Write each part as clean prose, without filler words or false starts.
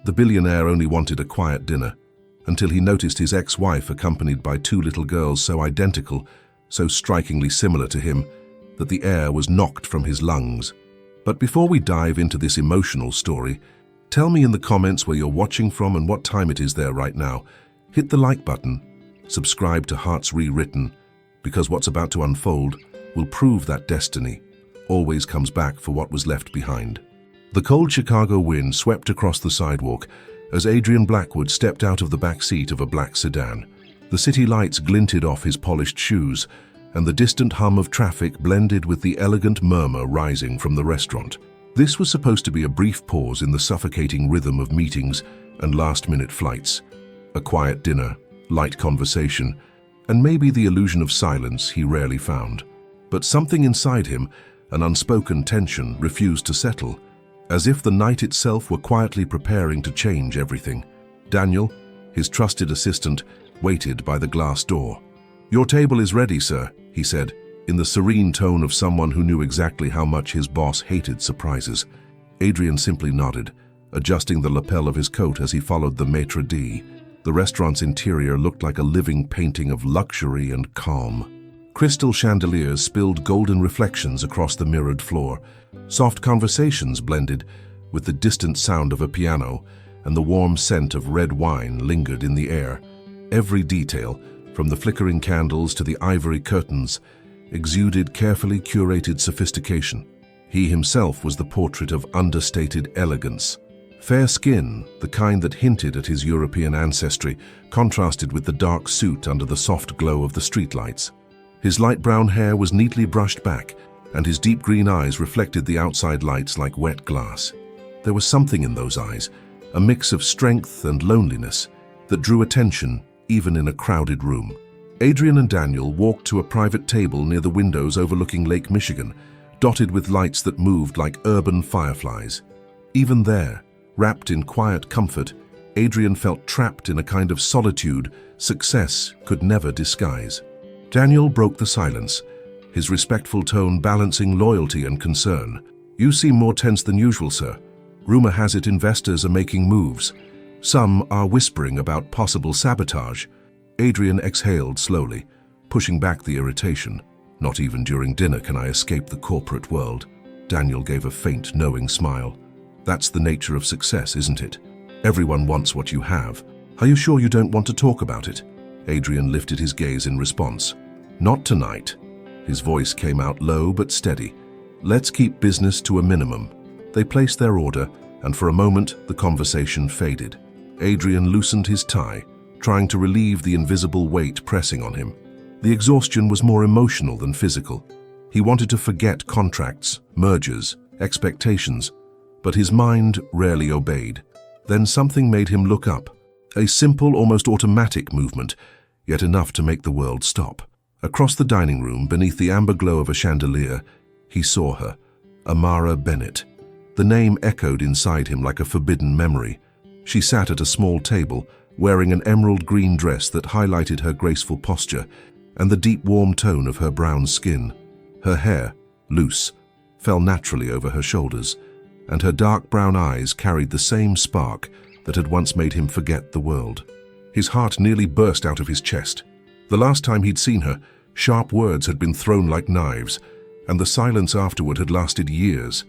The billionaire only wanted a quiet dinner, until he noticed his ex-wife accompanied by two little girls so identical, so strikingly similar to him, that the air was knocked from his lungs. But before we dive into this emotional story, tell me in the comments where you're watching from and what time it is there right now. Hit the like button, subscribe to Hearts Rewritten, because what's about to unfold will prove that destiny always comes back for what was left behind. The cold Chicago wind swept across the sidewalk as Adrian Blackwood stepped out of the back seat of a black sedan. The city lights glinted off his polished shoes, and the distant hum of traffic blended with the elegant murmur rising from the restaurant. This was supposed to be a brief pause in the suffocating rhythm of meetings and last-minute flights. A quiet dinner, light conversation, and maybe the illusion of silence he rarely found. But something inside him, an unspoken tension, refused to settle, as if the night itself were quietly preparing to change everything. Daniel, his trusted assistant, waited by the glass door. "Your table is ready, sir," he said, in the serene tone of someone who knew exactly how much his boss hated surprises. Adrian simply nodded, adjusting the lapel of his coat as he followed the maitre d'. The restaurant's interior looked like a living painting of luxury and calm. Crystal chandeliers spilled golden reflections across the mirrored floor. Soft conversations blended with the distant sound of a piano, and the warm scent of red wine lingered in the air. Every detail, from the flickering candles to the ivory curtains, exuded carefully curated sophistication. He himself was the portrait of understated elegance. Fair skin, the kind that hinted at his European ancestry, contrasted with the dark suit under the soft glow of the streetlights. His light brown hair was neatly brushed back, and his deep green eyes reflected the outside lights like wet glass. There was something in those eyes, a mix of strength and loneliness, that drew attention even in a crowded room. Adrian and Daniel walked to a private table near the windows overlooking Lake Michigan, dotted with lights that moved like urban fireflies. Even there, wrapped in quiet comfort, Adrian felt trapped in a kind of solitude success could never disguise. Daniel broke the silence, his respectful tone balancing loyalty and concern. "You seem more tense than usual, sir. Rumor has it investors are making moves. Some are whispering about possible sabotage." Adrian exhaled slowly, pushing back the irritation. "Not even during dinner can I escape the corporate world." Daniel gave a faint, knowing smile. "That's the nature of success, isn't it? Everyone wants what you have. Are you sure you don't want to talk about it?" Adrian lifted his gaze in response. "Not tonight." His voice came out low but steady. "Let's keep business to a minimum." They placed their order, and for a moment the conversation faded. Adrian loosened his tie, trying to relieve the invisible weight pressing on him. The exhaustion was more emotional than physical. He wanted to forget contracts, mergers, expectations, but his mind rarely obeyed. Then something made him look up. A simple, almost automatic movement, yet enough to make the world stop. Across the dining room, beneath the amber glow of a chandelier, he saw her, Amara Bennett. The name echoed inside him like a forbidden memory. She sat at a small table, wearing an emerald green dress that highlighted her graceful posture and the deep warm tone of her brown skin. Her hair, loose, fell naturally over her shoulders, and her dark brown eyes carried the same spark that had once made him forget the world. His heart nearly burst out of his chest. The last time he'd seen her, sharp words had been thrown like knives, and the silence afterward had lasted years.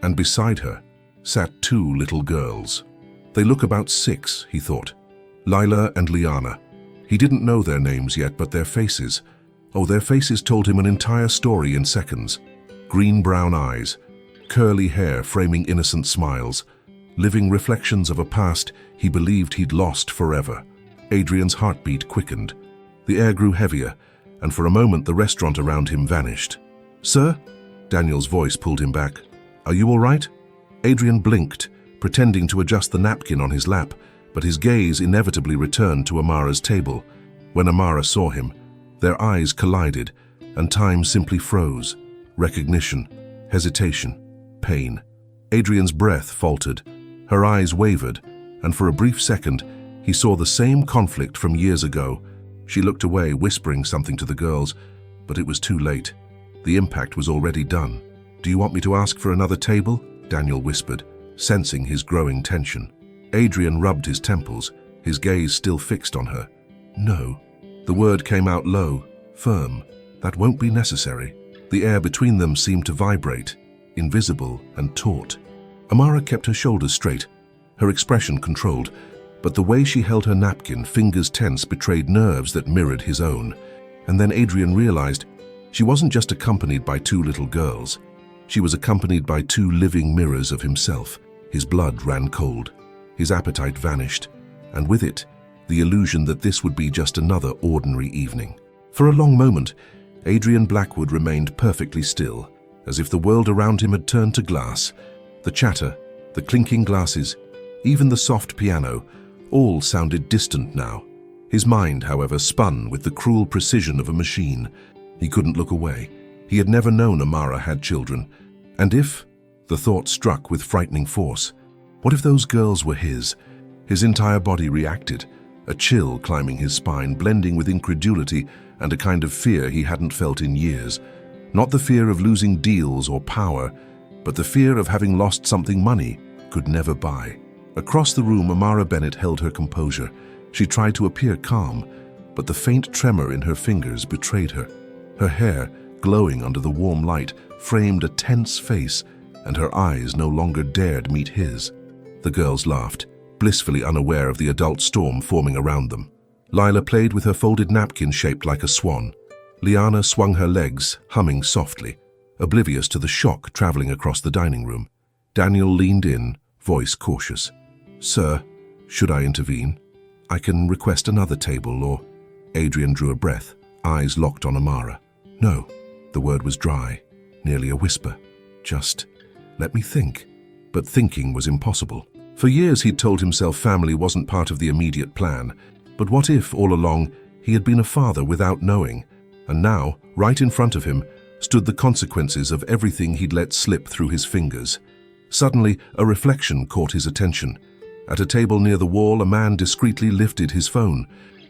And beside her sat two little girls. They look about 6, he thought. Lila and Liana. He didn't know their names yet, but their faces. Oh, their faces told him an entire story in seconds. Green-brown eyes, curly hair framing innocent smiles, living reflections of a past he believed he'd lost forever. Adrian's heartbeat quickened. The air grew heavier, and for a moment the restaurant around him vanished. "Sir?" Daniel's voice pulled him back. "Are you all right?" Adrian blinked, pretending to adjust the napkin on his lap, but his gaze inevitably returned to Amara's table. When Amara saw him, their eyes collided, and time simply froze. Recognition, hesitation, pain. Adrian's breath faltered. Her eyes wavered, and for a brief second, he saw the same conflict from years ago. She looked away, whispering something to the girls, but it was too late. The impact was already done. "Do you want me to ask for another table?" Daniel whispered, sensing his growing tension. Adrian rubbed his temples, his gaze still fixed on her. No. The word came out low, firm. That won't be necessary. The air between them seemed to vibrate, invisible and taut. Amara kept her shoulders straight, her expression controlled, but the way she held her napkin, fingers tense, betrayed nerves that mirrored his own. And then Adrian realized she wasn't just accompanied by two little girls. She was accompanied by two living mirrors of himself. His blood ran cold. His appetite vanished, and with it, the illusion that this would be just another ordinary evening. For a long moment, Adrian Blackwood remained perfectly still, as if the world around him had turned to glass. The chatter, the clinking glasses, even the soft piano, all sounded distant now. His mind, however, spun with the cruel precision of a machine. He couldn't look away. He had never known Amara had children. And if, the thought struck with frightening force, what if those girls were his? His entire body reacted, a chill climbing his spine, blending with incredulity and a kind of fear he hadn't felt in years. Not the fear of losing deals or power, but the fear of having lost something money could never buy. Across the room, Amara Bennett held her composure. She tried to appear calm, but the faint tremor in her fingers betrayed her. Her hair, glowing under the warm light, framed a tense face, and her eyes no longer dared meet his. The girls laughed, blissfully unaware of the adult storm forming around them. Lila played with her folded napkin shaped like a swan. Liana swung her legs, humming softly, oblivious to the shock traveling across the dining room. Daniel leaned in, voice cautious. "Sir, should I intervene? I can request another table, or—" Adrian drew a breath, eyes locked on Amara. "No." The word was dry, nearly a whisper. "Just let me think." But thinking was impossible. For years he'd told himself family wasn't part of the immediate plan. But what if, all along, he had been a father without knowing? And now, right in front of him, stood the consequences of everything he'd let slip through his fingers. Suddenly, a reflection caught his attention. At a table near the wall, a man discreetly lifted his phone.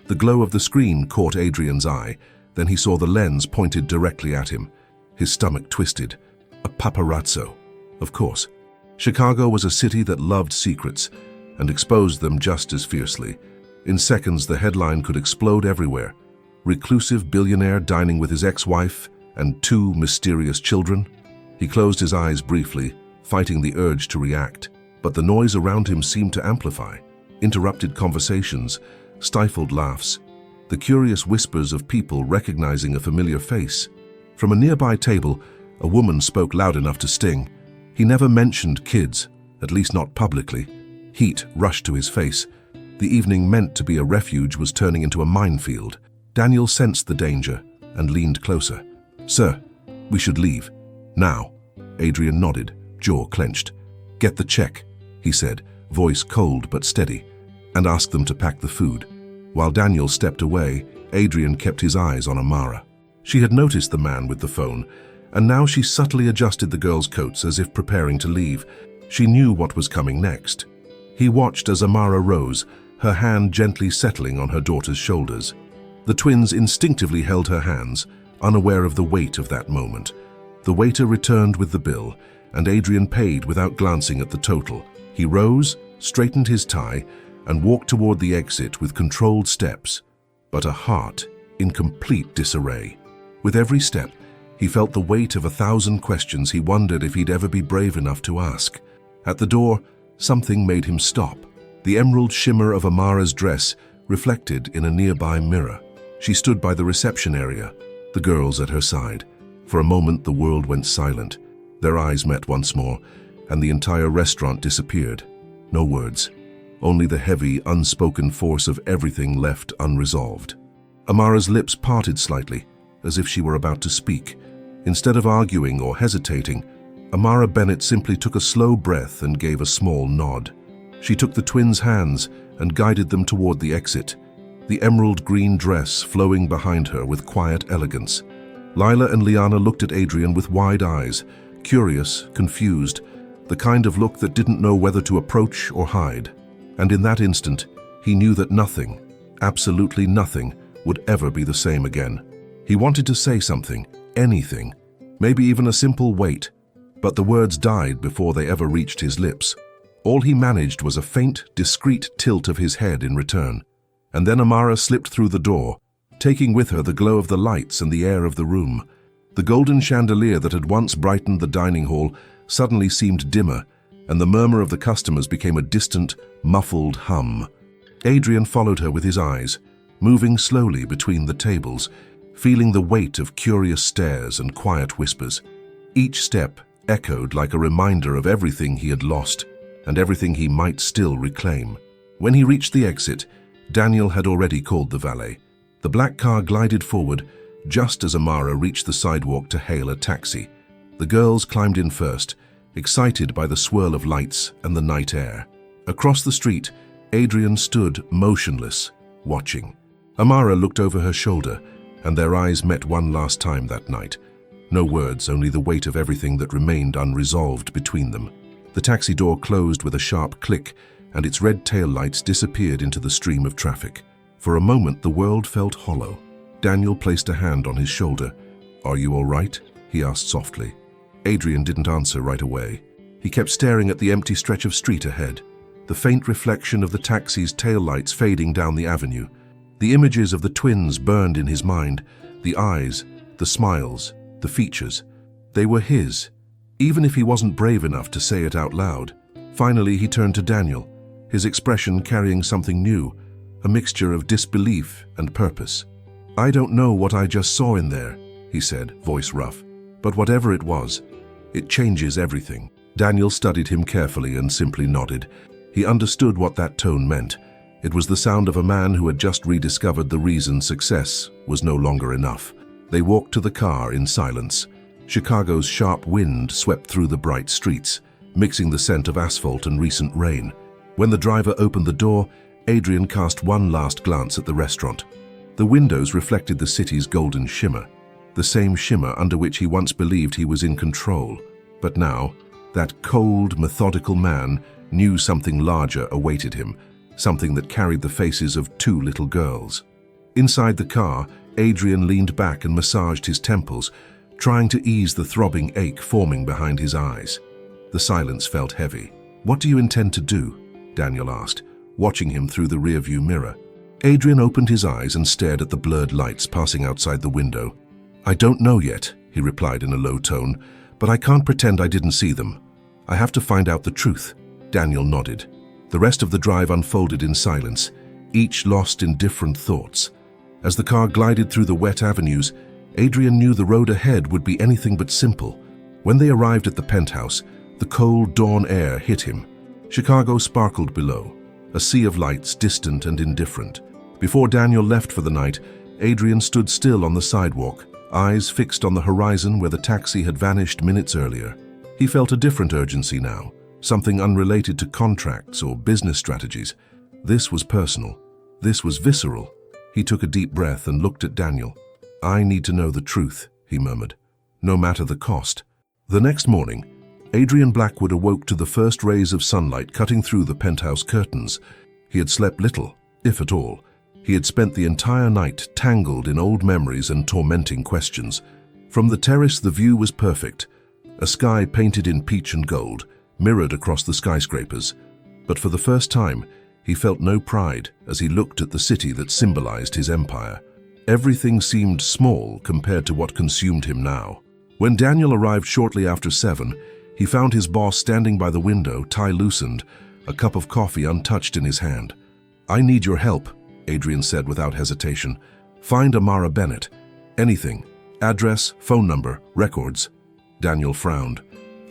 The glow of the screen caught Adrian's eye. Then he saw the lens pointed directly at him. His stomach twisted. A paparazzo. Of course. Chicago was a city that loved secrets and exposed them just as fiercely. In seconds, the headline could explode everywhere. Reclusive billionaire dining with his ex-wife and two mysterious children. He closed his eyes briefly, fighting the urge to react. But the noise around him seemed to amplify. Interrupted conversations, stifled laughs, the curious whispers of people recognizing a familiar face. From a nearby table, a woman spoke loud enough to sting. He never mentioned kids, at least not publicly. Heat rushed to his face. The evening meant to be a refuge was turning into a minefield. Daniel sensed the danger and leaned closer. "Sir, we should leave. Now." Adrian nodded, jaw clenched. "Get the check," he said, voice cold but steady, "and ask them to pack the food." While Daniel stepped away, Adrian kept his eyes on Amara. She had noticed the man with the phone, and now she subtly adjusted the girls' coats as if preparing to leave. She knew what was coming next. He watched as Amara rose, her hand gently settling on her daughter's shoulders. The twins instinctively held her hands, unaware of the weight of that moment. The waiter returned with the bill, and Adrian paid without glancing at the total. He rose, straightened his tie, and walked toward the exit with controlled steps, but a heart in complete disarray. With every step, he felt the weight of 1,000 questions he wondered if he'd ever be brave enough to ask. At the door, something made him stop. The emerald shimmer of Amara's dress reflected in a nearby mirror. She stood by the reception area, the girls at her side. For a moment, the world went silent. Their eyes met once more, and the entire restaurant disappeared. No words, only the heavy, unspoken force of everything left unresolved. Amara's lips parted slightly, as if she were about to speak. Instead of arguing or hesitating, Amara Bennett simply took a slow breath and gave a small nod. She took the twins' hands and guided them toward the exit, the emerald green dress flowing behind her with quiet elegance. Lila and Liana looked at Adrian with wide eyes, curious, confused, the kind of look that didn't know whether to approach or hide. And in that instant, he knew that nothing, absolutely nothing, would ever be the same again. He wanted to say something, anything, maybe even a simple wait, but the words died before they ever reached his lips. All he managed was a faint, discreet tilt of his head in return. And then Amara slipped through the door, taking with her the glow of the lights and the air of the room. The golden chandelier that had once brightened the dining hall suddenly seemed dimmer, and the murmur of the customers became a distant, muffled hum. Adrian followed her with his eyes, moving slowly between the tables, feeling the weight of curious stares and quiet whispers. Each step echoed like a reminder of everything he had lost and everything he might still reclaim. When he reached the exit, Daniel had already called the valet. The black car glided forward just as Amara reached the sidewalk to hail a taxi. The girls climbed in first, excited by the swirl of lights and the night air. Across the street, Adrian stood motionless, watching. Amara looked over her shoulder, and their eyes met one last time that night. No words, only the weight of everything that remained unresolved between them. The taxi door closed with a sharp click, and its red tail lights disappeared into the stream of traffic. For a moment, the world felt hollow. Daniel placed a hand on his shoulder. "Are you all right?" he asked softly. Adrian didn't answer right away. He kept staring at the empty stretch of street ahead, the faint reflection of the taxi's taillights fading down the avenue. The images of the twins burned in his mind, the eyes, the smiles, the features. They were his, even if he wasn't brave enough to say it out loud. Finally, he turned to Daniel, his expression carrying something new, a mixture of disbelief and purpose. "I don't know what I just saw in there," he said, voice rough. "But whatever it was, it changes everything." Daniel studied him carefully and simply nodded. He understood what that tone meant. It was the sound of a man who had just rediscovered the reason success was no longer enough. They walked to the car in silence. Chicago's sharp wind swept through the bright streets, mixing the scent of asphalt and recent rain. When the driver opened the door, Adrian cast one last glance at the restaurant. The windows reflected the city's golden shimmer, the same shimmer under which he once believed he was in control. But now, that cold, methodical man knew something larger awaited him, something that carried the faces of two little girls. Inside the car, Adrian leaned back and massaged his temples, trying to ease the throbbing ache forming behind his eyes. The silence felt heavy. "What do you intend to do?" Daniel asked, watching him through the rearview mirror. Adrian opened his eyes and stared at the blurred lights passing outside the window. "I don't know yet," he replied in a low tone, "but I can't pretend I didn't see them. I have to find out the truth." Daniel nodded. The rest of the drive unfolded in silence, each lost in different thoughts. As the car glided through the wet avenues, Adrian knew the road ahead would be anything but simple. When they arrived at the penthouse, the cold dawn air hit him. Chicago sparkled below, a sea of lights, distant and indifferent. Before Daniel left for the night, Adrian stood still on the sidewalk, eyes fixed on the horizon where the taxi had vanished minutes earlier. He felt a different urgency now, something unrelated to contracts or business strategies. This was personal. This was visceral. He took a deep breath and looked at Daniel. "I need to know the truth," he murmured, "no matter the cost." The next morning, Adrian Blackwood awoke to the first rays of sunlight cutting through the penthouse curtains. He had slept little, if at all. He had spent the entire night tangled in old memories and tormenting questions. From the terrace, the view was perfect. A sky painted in peach and gold, mirrored across the skyscrapers. But for the first time, he felt no pride as he looked at the city that symbolized his empire. Everything seemed small compared to what consumed him now. When Daniel arrived shortly after 7, he found his boss standing by the window, tie loosened, a cup of coffee untouched in his hand. "I need your help," Adrian said without hesitation. "Find Amara Bennett. Anything. Address, phone number, records." Daniel frowned.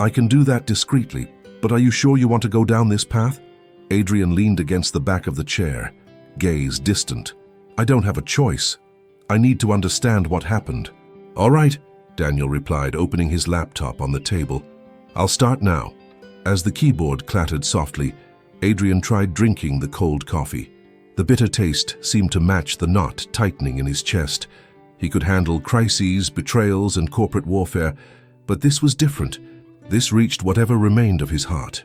"I can do that discreetly, but are you sure you want to go down this path?" Adrian leaned against the back of the chair, gaze distant. "I don't have a choice. I need to understand what happened." "All right," Daniel replied, opening his laptop on the table. "I'll start now." As the keyboard clattered softly, Adrian tried drinking the cold coffee. The bitter taste seemed to match the knot tightening in his chest. He could handle crises, betrayals, and corporate warfare, but this was different. This reached whatever remained of his heart.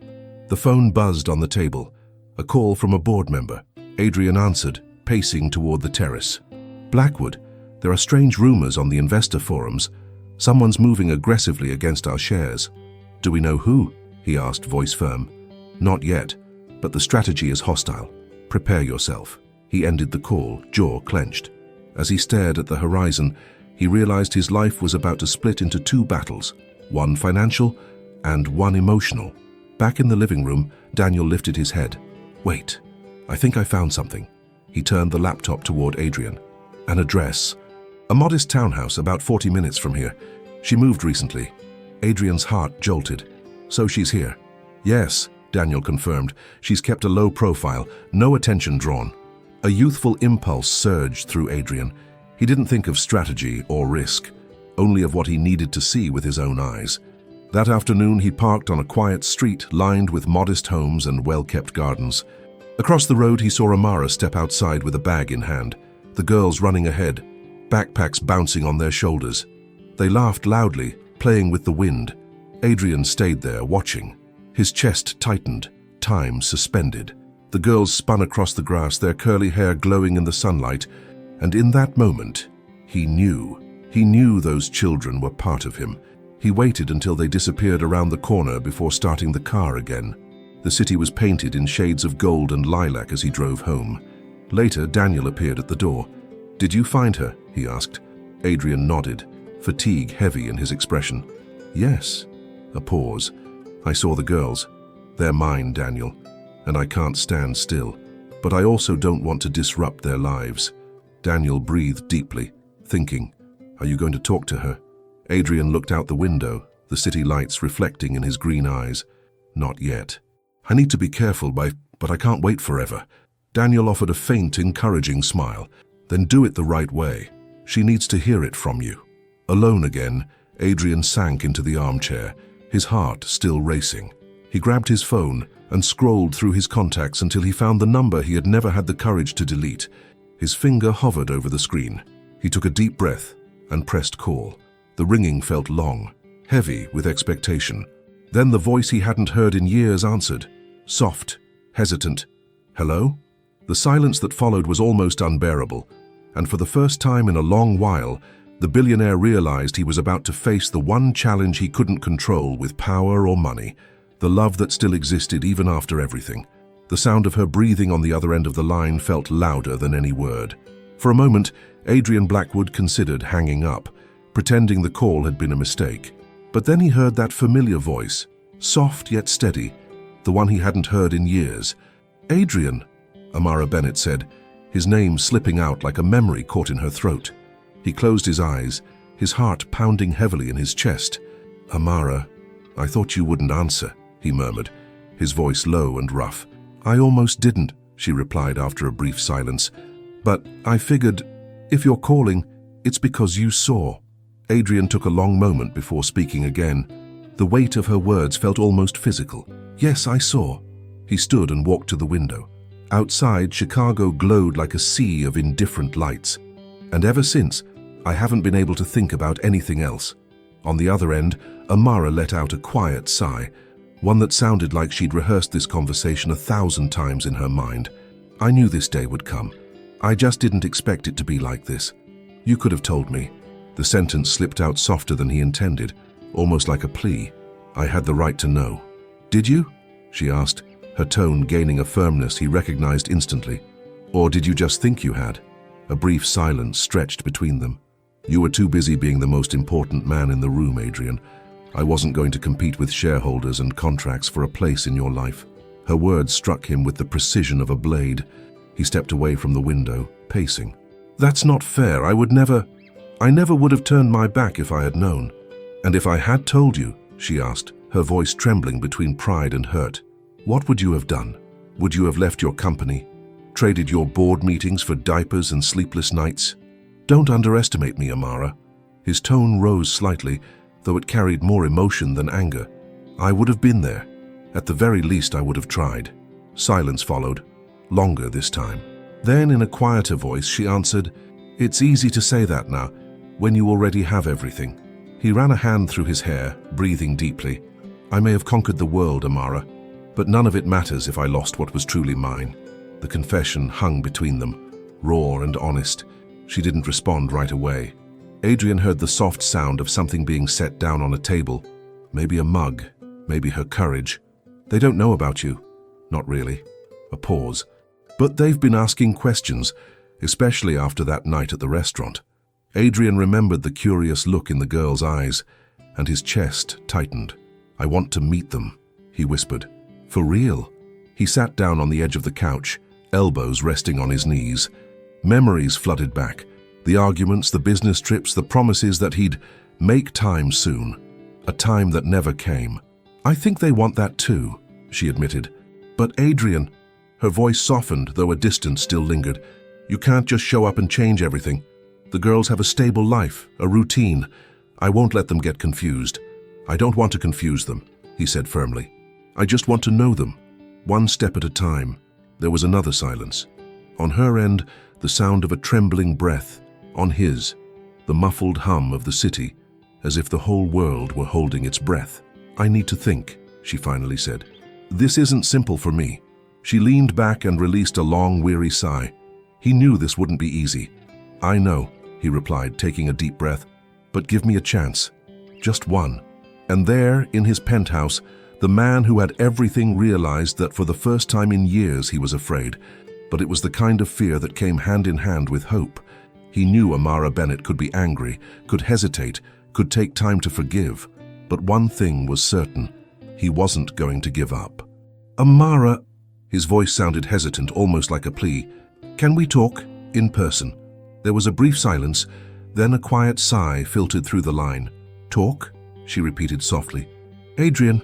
The phone buzzed on the table. A call from a board member. Adrian answered, pacing toward the terrace. "Blackwood, there are strange rumors on the investor forums. Someone's moving aggressively against our shares." "Do we know who?" he asked, voice firm. Not yet, but the strategy is hostile. Prepare yourself. He ended the call, jaw clenched. As he stared at the horizon, he realized his life was about to split into two battles, one financial and one emotional. Back in the living room, Daniel lifted his head. Wait, I think I found something. He turned the laptop toward Adrian. An address. A modest townhouse about 40 minutes from here. She moved recently. Adrian's heart jolted. So she's here. Yes, Daniel confirmed. She's kept a low profile, no attention drawn. A youthful impulse surged through Adrian. He didn't think of strategy or risk, only of what he needed to see with his own eyes. That afternoon he parked on a quiet street lined with modest homes and well-kept gardens. Across the road he saw Amara step outside with a bag in hand, the girls running ahead, backpacks bouncing on their shoulders. They laughed loudly, playing with the wind. Adrian stayed there, watching. His chest tightened, time suspended. The girls spun across the grass, their curly hair glowing in the sunlight, and in that moment, he knew those children were part of him. He waited until they disappeared around the corner before starting the car again. The city was painted in shades of gold and lilac as he drove home. Later, Daniel appeared at the door. "Did you find her?" he asked. Adrian nodded, fatigue heavy in his expression. "Yes." A pause. "I saw the girls. They're mine, Daniel, and I can't stand still. But I also don't want to disrupt their lives." Daniel breathed deeply, thinking, "Are you going to talk to her?" Adrian looked out the window, the city lights reflecting in his green eyes. "Not yet. I need to be careful, but I can't wait forever." Daniel offered a faint, encouraging smile. "Then do it the right way. She needs to hear it from you." Alone again, Adrian sank into the armchair, his heart still racing. He grabbed his phone and scrolled through his contacts until he found the number he had never had the courage to delete. His finger hovered over the screen. He took a deep breath and pressed call. The ringing felt long, heavy with expectation. Then the voice he hadn't heard in years answered, soft, hesitant. "Hello?" The silence that followed was almost unbearable, and for the first time in a long while, the billionaire realized he was about to face the one challenge he couldn't control with power or money, the love that still existed even after everything. The sound of her breathing on the other end of the line felt louder than any word. For a moment, Adrian Blackwood considered hanging up, pretending the call had been a mistake. But then he heard that familiar voice, soft yet steady, the one he hadn't heard in years. "Adrian," Amara Bennett said, his name slipping out like a memory caught in her throat. He closed his eyes, his heart pounding heavily in his chest. "Amara, I thought you wouldn't answer," he murmured, his voice low and rough. "I almost didn't," she replied after a brief silence. "But I figured, if you're calling, it's because you saw." Adrian took a long moment before speaking again. The weight of her words felt almost physical. "Yes, I saw." He stood and walked to the window. Outside, Chicago glowed like a sea of indifferent lights. "And ever since, I haven't been able to think about anything else." On the other end, Amara let out a quiet sigh, one that sounded like she'd rehearsed this conversation 1,000 times in her mind. "I knew this day would come. I just didn't expect it to be like this. You could have told me." The sentence slipped out softer than he intended, almost like a plea. "I had the right to know." "Did you?" she asked, her tone gaining a firmness he recognized instantly. "Or did you just think you had?" A brief silence stretched between them. "You were too busy being the most important man in the room, Adrian. I wasn't going to compete with shareholders and contracts for a place in your life." Her words struck him with the precision of a blade. He stepped away from the window, pacing. "That's not fair. I never would have turned my back if I had known." "And if I had told you," she asked, her voice trembling between pride and hurt, "what would you have done? Would you have left your company, traded your board meetings for diapers and sleepless nights? Don't underestimate me, Amara." His tone rose slightly, though it carried more emotion than anger. "I would have been there. At the very least, I would have tried." Silence followed, longer this time. Then, in a quieter voice, she answered, "It's easy to say that now, when you already have everything." He ran a hand through his hair, breathing deeply. "I may have conquered the world, Amara, but none of it matters if I lost what was truly mine." The confession hung between them, raw and honest. She didn't respond right away. Adrian heard the soft sound of something being set down on a table. Maybe a mug, maybe her courage. "They don't know about you," Not really. A pause. But they've been asking questions, especially after that night at the restaurant. Adrian remembered the curious look in the girl's eyes, and his chest tightened. I want to meet them, he whispered. For real? He sat down on the edge of the couch, elbows resting on his knees. Memories flooded back. The arguments, the business trips, the promises that he'd make time soon. A time that never came. I think they want that too, she admitted. But Adrian, her voice softened, though a distance still lingered. You can't just show up and change everything. The girls have a stable life, a routine. I won't let them get confused. I don't want to confuse them, he said firmly. I just want to know them, one step at a time. There was another silence. On her end, the sound of a trembling breath. On his, the muffled hum of the city, as if the whole world were holding its breath. I need to think, she finally said. This isn't simple for me. She leaned back and released a long, weary sigh. He knew this wouldn't be easy. I know, he replied, taking a deep breath. But give me a chance. Just one. And there, in his penthouse, the man who had everything realized that for the first time in years he was afraid. But it was the kind of fear that came hand in hand with hope. He knew Amara Bennett could be angry, could hesitate, could take time to forgive. But one thing was certain. He wasn't going to give up. Amara, his voice sounded hesitant, almost like a plea. Can we talk in person? There was a brief silence, then a quiet sigh filtered through the line. Talk? She repeated softly. Adrian,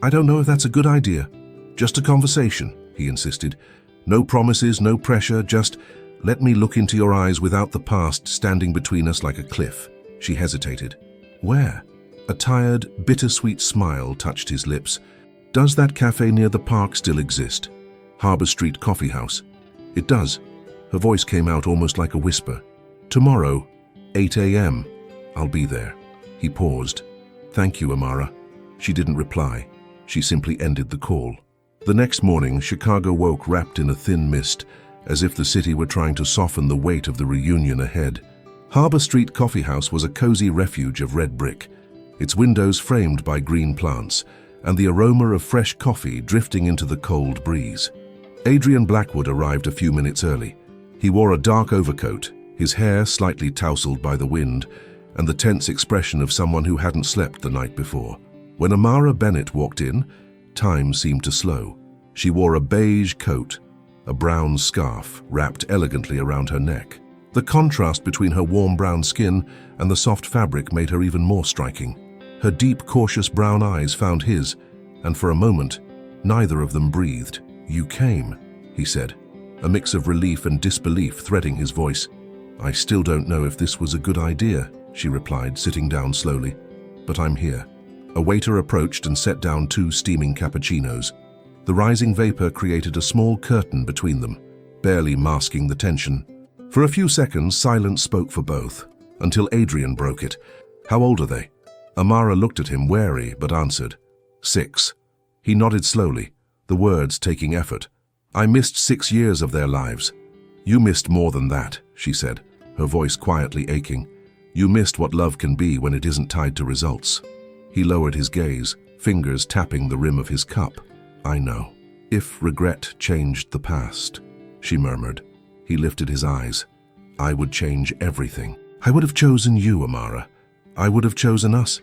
I don't know if that's a good idea. Just a conversation, he insisted. No promises, no pressure, just let me look into your eyes without the past standing between us like a cliff. She hesitated. Where? A tired, bittersweet smile touched his lips. Does that cafe near the park still exist? Harbour Street Coffee House. It does. Her voice came out almost like a whisper. Tomorrow, 8 a.m. I'll be there. He paused. Thank you, Amara. She didn't reply. She simply ended the call. The next morning, Chicago woke wrapped in a thin mist, as if the city were trying to soften the weight of the reunion ahead. Harbour Street Coffee House was a cozy refuge of red brick, its windows framed by green plants, and the aroma of fresh coffee drifting into the cold breeze. Adrian Blackwood arrived a few minutes early. He wore a dark overcoat, his hair slightly tousled by the wind, and the tense expression of someone who hadn't slept the night before. When Amara Bennett walked in, time seemed to slow. She wore a beige coat, a brown scarf wrapped elegantly around her neck. The contrast between her warm brown skin and the soft fabric made her even more striking. Her deep, cautious brown eyes found his, and for a moment, neither of them breathed. You came, he said, a mix of relief and disbelief threading his voice. I still don't know if this was a good idea, she replied, sitting down slowly. But I'm here. A waiter approached and set down 2 steaming cappuccinos. The rising vapor created a small curtain between them, barely masking the tension. For a few seconds, silence spoke for both, until Adrian broke it. How old are they? Amara looked at him, wary, but answered. 6. He nodded slowly, the words taking effort. I missed 6 years of their lives. You missed more than that, she said, her voice quietly aching. You missed what love can be when it isn't tied to results. He lowered his gaze, fingers tapping the rim of his cup. I know. If regret changed the past, she murmured. He lifted his eyes. I would change everything. I would have chosen you, Amara. I would have chosen us.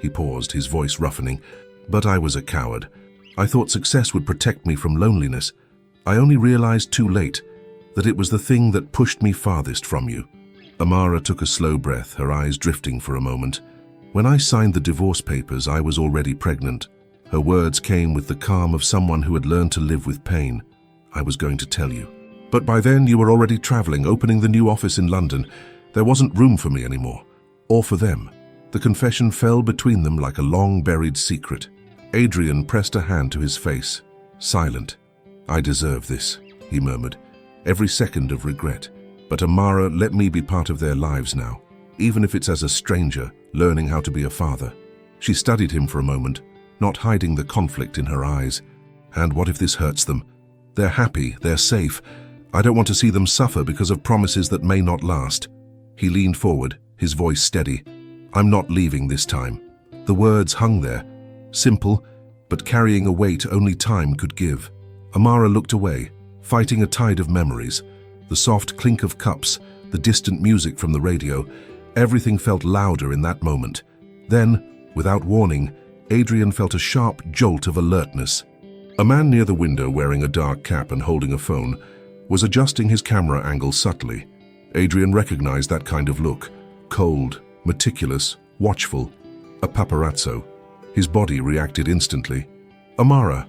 He paused, his voice roughening. But I was a coward. I thought success would protect me from loneliness. I only realized too late that it was the thing that pushed me farthest from you. Amara took a slow breath, her eyes drifting for a moment. When I signed the divorce papers, I was already pregnant. Her words came with the calm of someone who had learned to live with pain. I was going to tell you. But by then you were already traveling, opening the new office in London. There wasn't room for me anymore. Or for them. The confession fell between them like a long-buried secret. Adrian pressed a hand to his face, silent. I deserve this, he murmured. Every second of regret. But Amara, let me be part of their lives now, even if it's as a stranger, learning how to be a father. She studied him for a moment, not hiding the conflict in her eyes. And what if this hurts them? They're happy, they're safe. I don't want to see them suffer because of promises that may not last. He leaned forward, his voice steady. I'm not leaving this time. The words hung there, simple, but carrying a weight only time could give. Amara looked away, fighting a tide of memories. The soft clink of cups, the distant music from the radio, everything felt louder in that moment. Then, without warning, Adrian felt a sharp jolt of alertness. A man near the window, wearing a dark cap and holding a phone, was adjusting his camera angle subtly. Adrian recognized that kind of look: cold, meticulous, watchful, a paparazzo. His body reacted instantly. "Amara,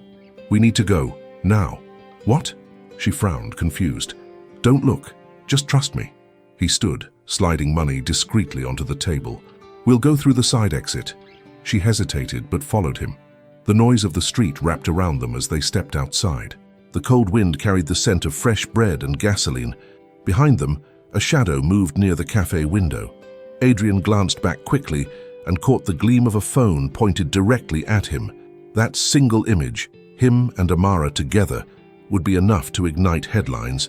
we need to go, now." "What?" She frowned, confused. "Don't look, just trust me." He stood, sliding money discreetly onto the table. "We'll go through the side exit." She hesitated but followed him. The noise of the street wrapped around them as they stepped outside. The cold wind carried the scent of fresh bread and gasoline. Behind them, a shadow moved near the cafe window. Adrian glanced back quickly and caught the gleam of a phone pointed directly at him. That single image, him and Amara together, would be enough to ignite headlines.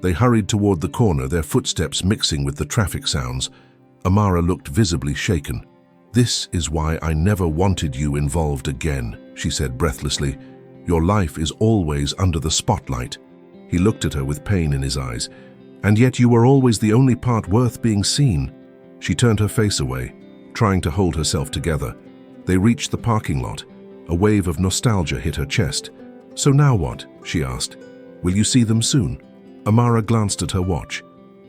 They hurried toward the corner, their footsteps mixing with the traffic sounds. Amara looked visibly shaken. "This is why I never wanted you involved again," she said breathlessly. "Your life is always under the spotlight." He looked at her with pain in his eyes. "And yet you were always the only part worth being seen." She turned her face away, trying to hold herself together. They reached the parking lot. A wave of nostalgia hit her chest. "So now what?" she asked. "Will you see them soon?" Amara glanced at her watch.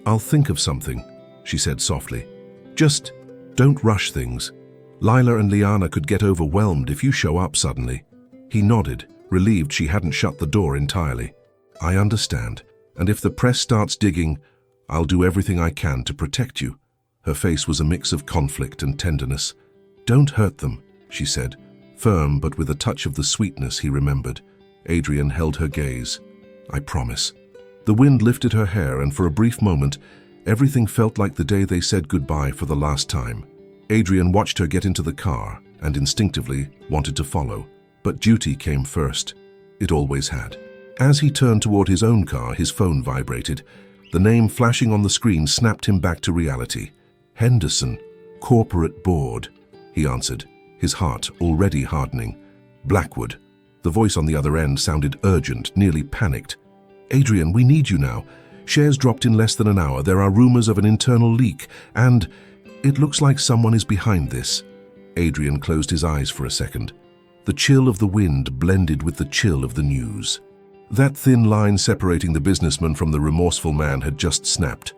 "I'll think of something," she said softly. "Just don't rush things. Lila and Liana could get overwhelmed if you show up suddenly." He nodded, relieved she hadn't shut the door entirely. "I understand. And if the press starts digging, I'll do everything I can to protect you." Her face was a mix of conflict and tenderness. "Don't hurt them," she said, firm but with a touch of the sweetness he remembered. Adrian held her gaze. "I promise." The wind lifted her hair, and for a brief moment, everything felt like the day they said goodbye for the last time. Adrian watched her get into the car and instinctively wanted to follow. But duty came first. It always had. As he turned toward his own car, his phone vibrated. The name flashing on the screen snapped him back to reality. "Henderson, Corporate Board," he answered, his heart already hardening. "Blackwood." The voice on the other end sounded urgent, nearly panicked. "Adrian, we need you now. Shares dropped in less than an hour. There are rumors of an internal leak, and it looks like someone is behind this." Adrian closed his eyes for a second. The chill of the wind blended with the chill of the news. That thin line separating the businessman from the remorseful man had just snapped.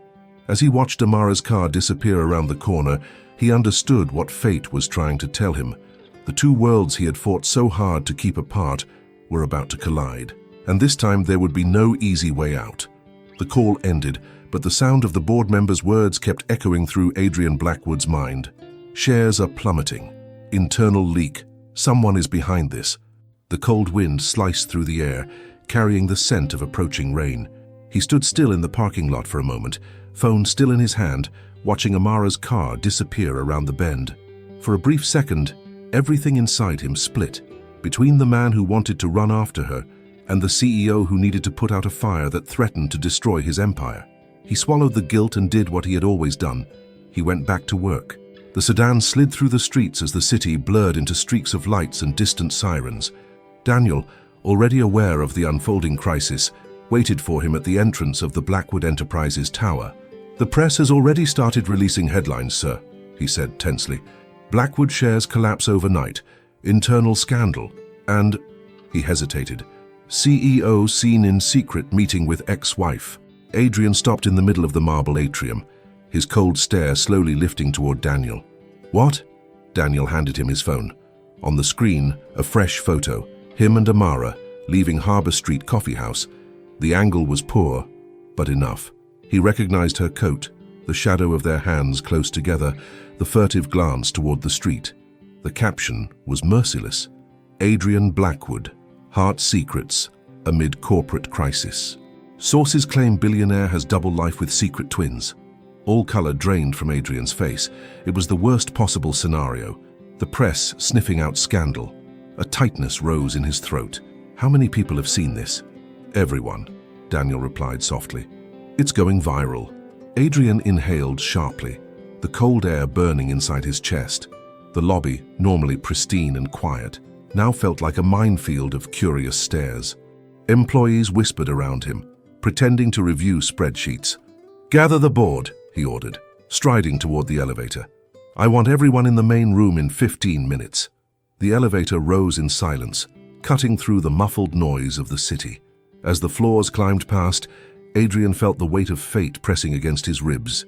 As he watched Amara's car disappear around the corner, he understood what fate was trying to tell him. The two worlds he had fought so hard to keep apart were about to collide, and this time there would be no easy way out. The call ended, but the sound of the board members' words kept echoing through Adrian Blackwood's mind. "Shares are plummeting. Internal leak. Someone is behind this." The cold wind sliced through the air, carrying the scent of approaching rain. He stood still in the parking lot for a moment, phone still in his hand, watching Amara's car disappear around the bend. For a brief second, everything inside him split, between the man who wanted to run after her and the CEO who needed to put out a fire that threatened to destroy his empire. He swallowed the guilt and did what he had always done. He went back to work. The sedan slid through the streets as the city blurred into streaks of lights and distant sirens. Daniel, already aware of the unfolding crisis, waited for him at the entrance of the Blackwood Enterprises tower. "The press has already started releasing headlines, sir," he said tensely. "Blackwood shares collapse overnight. Internal scandal. And..." He hesitated. "CEO seen in secret meeting with ex-wife." Adrian stopped in the middle of the marble atrium, his cold stare slowly lifting toward Daniel. "What?" Daniel handed him his phone. On the screen, a fresh photo, him and Amara, leaving Harbor Street Coffee House. The angle was poor, but enough. He recognized her coat, the shadow of their hands close together, the furtive glance toward the street. The caption was merciless. "Adrian Blackwood, Heart Secrets Amid Corporate Crisis." Sources claim Billionaire has double life with secret twins. All color drained from Adrian's face. It was the worst possible scenario. The press sniffing out scandal. A tightness rose in his throat. "How many people have seen this?" "Everyone," Daniel replied softly. "It's going viral." Adrian inhaled sharply, the cold air burning inside his chest. The lobby, normally pristine and quiet, now felt like a minefield of curious stares. Employees whispered around him, pretending to review spreadsheets. "Gather the board," he ordered, striding toward the elevator. "I want everyone in the main room in 15 minutes. The elevator rose in silence, cutting through the muffled noise of the city. As the floors climbed past, Adrian felt the weight of fate pressing against his ribs.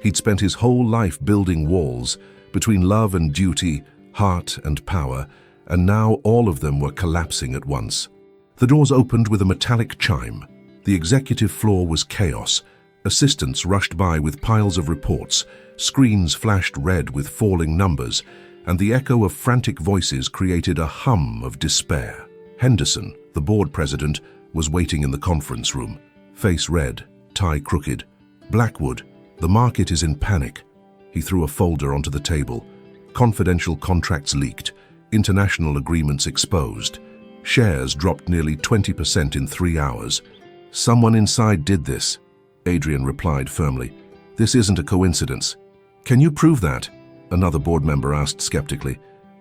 He'd spent his whole life building walls between love and duty, heart and power, and now all of them were collapsing at once. The doors opened with a metallic chime. The executive floor was chaos. Assistants rushed by with piles of reports, screens flashed red with falling numbers, and the echo of frantic voices created a hum of despair. Henderson, the board president, was waiting in the conference room, face red, tie crooked. "Blackwood, the market is in panic." He threw a folder onto the table. Confidential contracts leaked, international agreements exposed. Shares dropped nearly 20% in 3 hours. "Someone inside did this," Adrian replied firmly. "This isn't a coincidence." "Can you prove that?" another board member asked skeptically.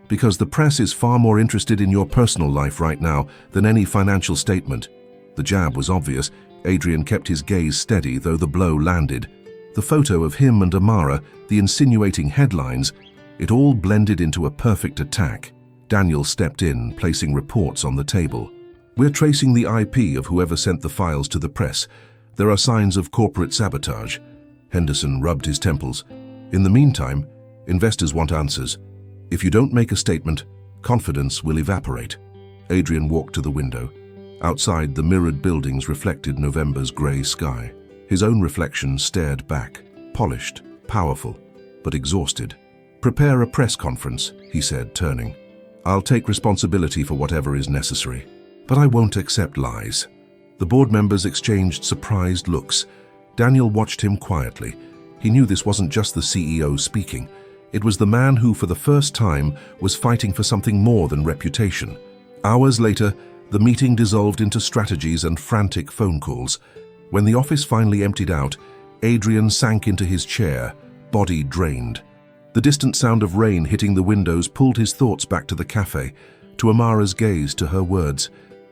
"Because the press is far more interested in your personal life right now than any financial statement." The jab was obvious. Adrian kept his gaze steady, though the blow landed. The photo of him and Amara, the insinuating headlines, it all blended into a perfect attack. Daniel stepped in, placing reports on the table. "We're tracing the IP of whoever sent the files to the press. There are signs of corporate sabotage." Henderson rubbed his temples. "In the meantime, investors want answers. If you don't make a statement, confidence will evaporate." Adrian walked to the window. Outside, the mirrored buildings reflected November's grey sky. His own reflection stared back, polished, powerful, but exhausted. "Prepare a press conference," he said, turning. "I'll take responsibility for whatever is necessary, but I won't accept lies." The board members exchanged surprised looks. Daniel watched him quietly. He knew this wasn't just the CEO speaking. It was the man who, for the first time, was fighting for something more than reputation. Hours later, the meeting dissolved into strategies and frantic phone calls. When the office finally emptied out, Adrian sank into his chair, body drained. The distant sound of rain hitting the windows pulled his thoughts back to the cafe, to Amara's gaze, to her words.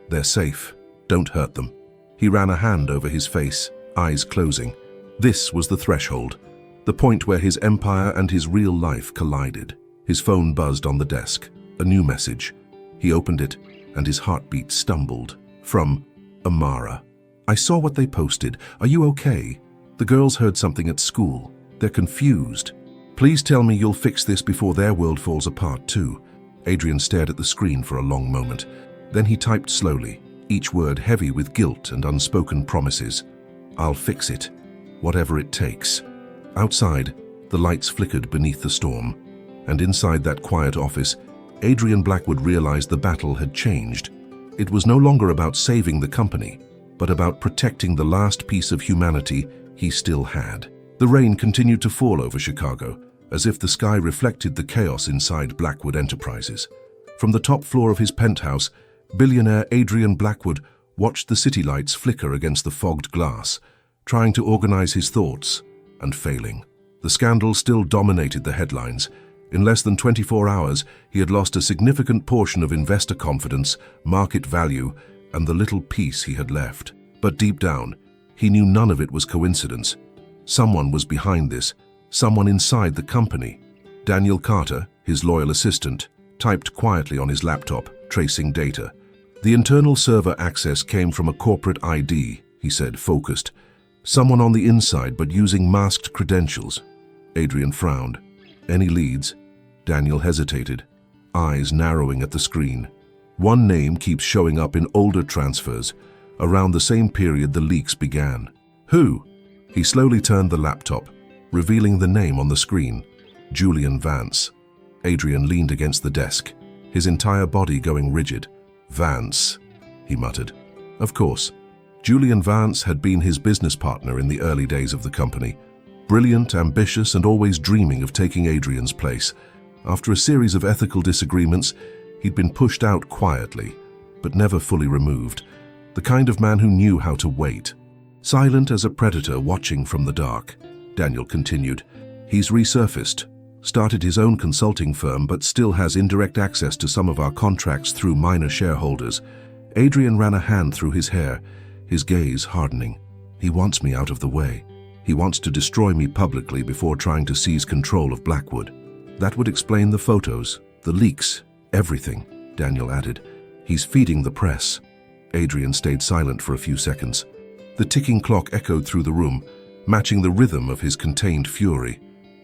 "They're safe. Don't hurt them." He ran a hand over his face, eyes closing. This was the threshold, the point where his empire and his real life collided. His phone buzzed on the desk, a new message. He opened it, and his heartbeat stumbled. From Amara. "I saw what they posted. Are you okay? The girls heard something at school. They're confused. Please tell me you'll fix this before their world falls apart too." Adrian stared at the screen for a long moment. Then he typed slowly, each word heavy with guilt and unspoken promises. "I'll fix it, whatever it takes." Outside, the lights flickered beneath the storm, and inside that quiet office, Adrian Blackwood realized the battle had changed. It was no longer about saving the company, but about protecting the last piece of humanity he still had. The rain continued to fall over Chicago, as if the sky reflected the chaos inside Blackwood Enterprises. From the top floor of his penthouse, billionaire Adrian Blackwood watched the city lights flicker against the fogged glass, trying to organize his thoughts, and failing. The scandal still dominated the headlines. In less than 24 hours, he had lost a significant portion of investor confidence, market value, and the little peace he had left. But deep down, he knew none of it was coincidence. Someone was behind this, someone inside the company. Daniel Carter, his loyal assistant, typed quietly on his laptop, tracing data. "The internal server access came from a corporate ID," he said, focused. "Someone on the inside, but using masked credentials." Adrian frowned. "Any leads?" Daniel hesitated, eyes narrowing at the screen. "One name keeps showing up in older transfers, around the same period the leaks began." "Who?" He slowly turned the laptop, revealing the name on the screen. Julian Vance. Adrian leaned against the desk, his entire body going rigid. "Vance," he muttered. Of course. Julian Vance had been his business partner in the early days of the company. Brilliant, ambitious, and always dreaming of taking Adrian's place. After a series of ethical disagreements, he'd been pushed out quietly, but never fully removed. The kind of man who knew how to wait. Silent as a predator watching from the dark, Daniel continued. "He's resurfaced, started his own consulting firm, but still has indirect access to some of our contracts through minor shareholders. Adrian ran a hand through his hair, his gaze hardening. He wants me out of the way. He wants to destroy me publicly before trying to seize control of Blackwood. That would explain the photos, the leaks, everything, Daniel added. He's feeding the press. Adrian stayed silent for a few seconds. The ticking clock echoed through the room, matching the rhythm of his contained fury.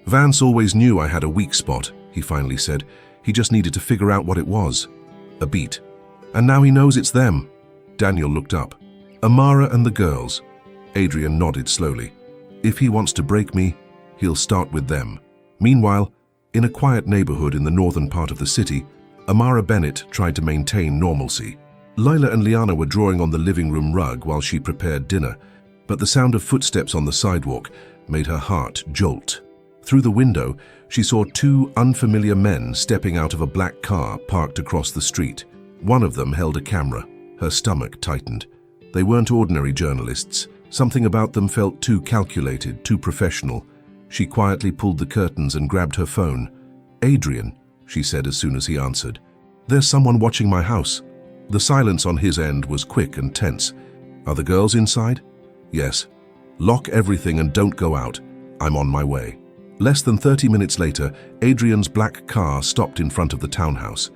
Vance always knew I had a weak spot, he finally said. He just needed to figure out what it was. A beat. And now he knows it's them. Daniel looked up. Amara and the girls. Adrian nodded slowly. If he wants to break me, he'll start with them. Meanwhile, in a quiet neighborhood in the northern part of the city, Amara Bennett tried to maintain normalcy. Lila and Liana were drawing on the living room rug while she prepared dinner, but the sound of footsteps on the sidewalk made her heart jolt. Through the window, she saw two unfamiliar men stepping out of a black car parked across the street. One of them held a camera. Her stomach tightened. They weren't ordinary journalists. Something about them felt too calculated, too professional. She quietly pulled the curtains and grabbed her phone. "Adrian," she said as soon as he answered. "There's someone watching my house." The silence on his end was quick and tense. "Are the girls inside?" "Yes." "Lock everything and don't go out. I'm on my way." Less than 30 minutes later, Adrian's black car stopped in front of the townhouse.